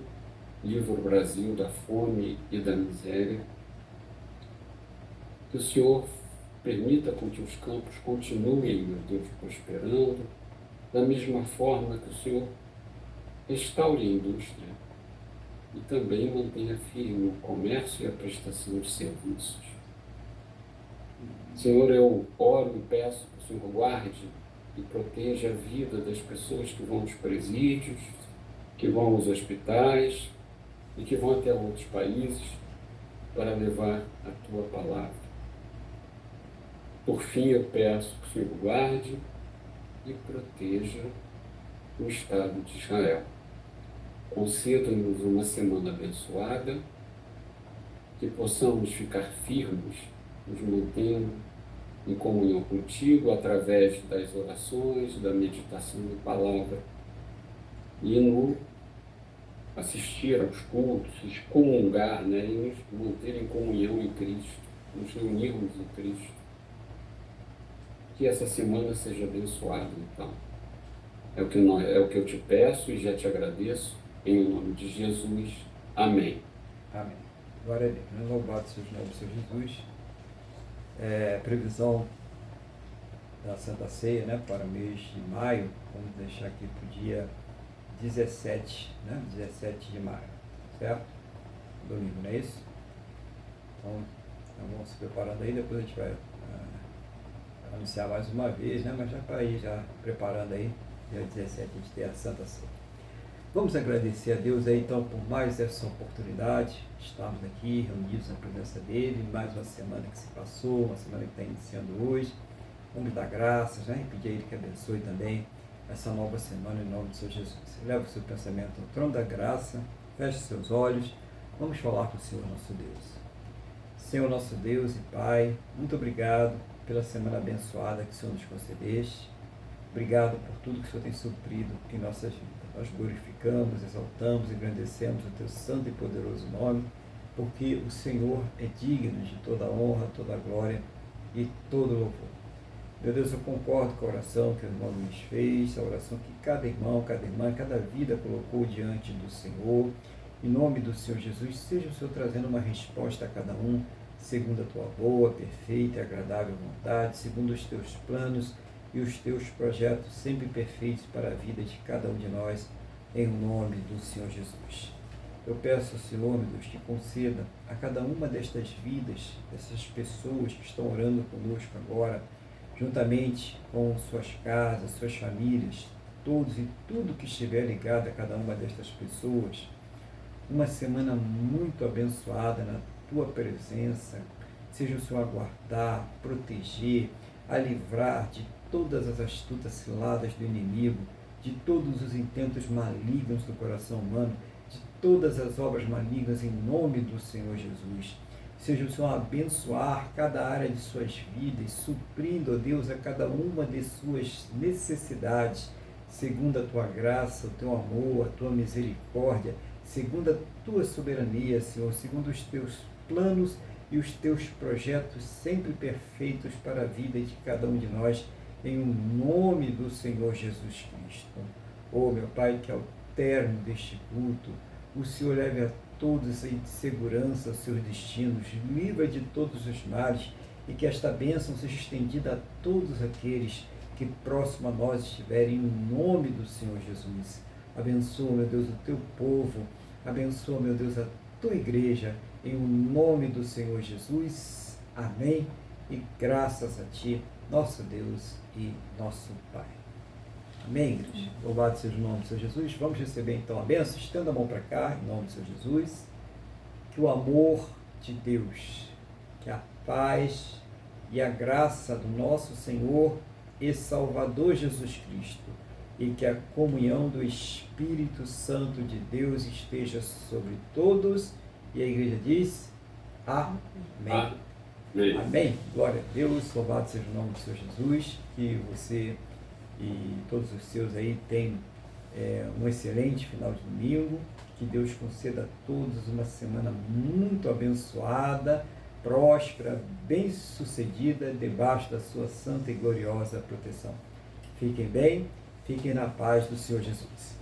livra o Brasil da fome e da miséria. Que o Senhor permita com que os campos continuem, meu Deus, prosperando, da mesma forma que o Senhor restaure a indústria e também mantenha firme o comércio e a prestação de serviços. Senhor, eu oro e peço que o Senhor guarde e proteja a vida das pessoas que vão aos presídios, que vão aos hospitais e que vão até outros países para levar a Tua palavra. Por fim, eu peço que o Senhor guarde e proteja o Estado de Israel. Conceda-nos uma semana abençoada, que possamos ficar firmes, nos mantendo em comunhão contigo através das orações, da meditação da palavra e no assistir aos cultos, comungar, né, e nos manter em comunhão em Cristo, nos reunirmos em Cristo. Que essa semana seja abençoada, então. É o que eu te peço e já te agradeço, em nome de Jesus. Amém. Amém. Glória a Deus. Louvado seja o nome do Senhor Jesus. Previsão da Santa Ceia, né, para o mês de maio, vamos deixar aqui para o dia 17, né, 17 de maio, certo? Domingo, não é isso? Então vamos se preparando aí, depois a gente vai anunciar mais uma vez, né, mas já para ir já preparando aí, dia 17 a gente ter a Santa Ceia. Vamos agradecer a Deus aí então por mais essa oportunidade de estarmos aqui reunidos na presença dele, mais uma semana que se passou, uma semana que está iniciando hoje. Vamos dar graças, né, e pedir a ele que abençoe também essa nova semana em nome do Senhor Jesus. Leva o seu pensamento ao trono da graça, feche seus olhos, vamos falar com o Senhor nosso Deus. Senhor nosso Deus e Pai, muito obrigado pela semana abençoada que o Senhor nos concedeste. Obrigado por tudo que o Senhor tem suprido em nossas vidas. Nós glorificamos, exaltamos, engrandecemos o Teu santo e poderoso nome, porque o Senhor é digno de toda a honra, toda a glória e todo o louvor. Meu Deus, eu concordo com a oração que o irmão Luiz fez, a oração que cada irmão, cada irmã, cada vida colocou diante do Senhor. Em nome do Senhor Jesus, seja o Senhor trazendo uma resposta a cada um, segundo a Tua boa, perfeita e agradável vontade, segundo os Teus planos e os Teus projetos sempre perfeitos para a vida de cada um de nós, em nome do Senhor Jesus. Eu peço ao Senhor, meu Deus, que conceda a cada uma destas vidas, dessas pessoas que estão orando conosco agora, juntamente com suas casas, suas famílias, todos e tudo que estiver ligado a cada uma destas pessoas. Uma semana muito abençoada na tua presença. Seja o Senhor a guardar, proteger, a livrar de todas as astutas ciladas do inimigo, de todos os intentos malignos do coração humano, de todas as obras malignas em nome do Senhor Jesus. Seja o Senhor a abençoar cada área de suas vidas, suprindo, ó Deus, a cada uma de suas necessidades, segundo a tua graça, o teu amor, a tua misericórdia, segundo a tua soberania, Senhor, segundo os teus planos e os teus projetos sempre perfeitos para a vida de cada um de nós, em nome do Senhor Jesus Cristo. Oh, meu Pai, que ao término deste culto, o Senhor leve a todos em segurança aos seus destinos, livra de todos os males, e que esta bênção seja estendida a todos aqueles que próximo a nós estiverem, em nome do Senhor Jesus. Abençoa, meu Deus, o teu povo, abençoa, meu Deus, a tua igreja, em nome do Senhor Jesus. Amém. E graças a ti, nosso Deus e nosso Pai. Amém, igreja? Louvado seja o nome do Senhor Jesus. Vamos receber então a bênção. Estenda a mão para cá, em nome do Senhor Jesus. Que o amor de Deus, que a paz e a graça do nosso Senhor e Salvador Jesus Cristo, e que a comunhão do Espírito Santo de Deus esteja sobre todos. E a igreja diz: Amém. Amém. Amém. Glória a Deus. Louvado seja o nome do Senhor Jesus. Que você e todos os seus aí tenham um excelente final de domingo. Que Deus conceda a todos uma semana muito abençoada, próspera, bem-sucedida, debaixo da sua santa e gloriosa proteção. Fiquem bem, fiquem na paz do Senhor Jesus.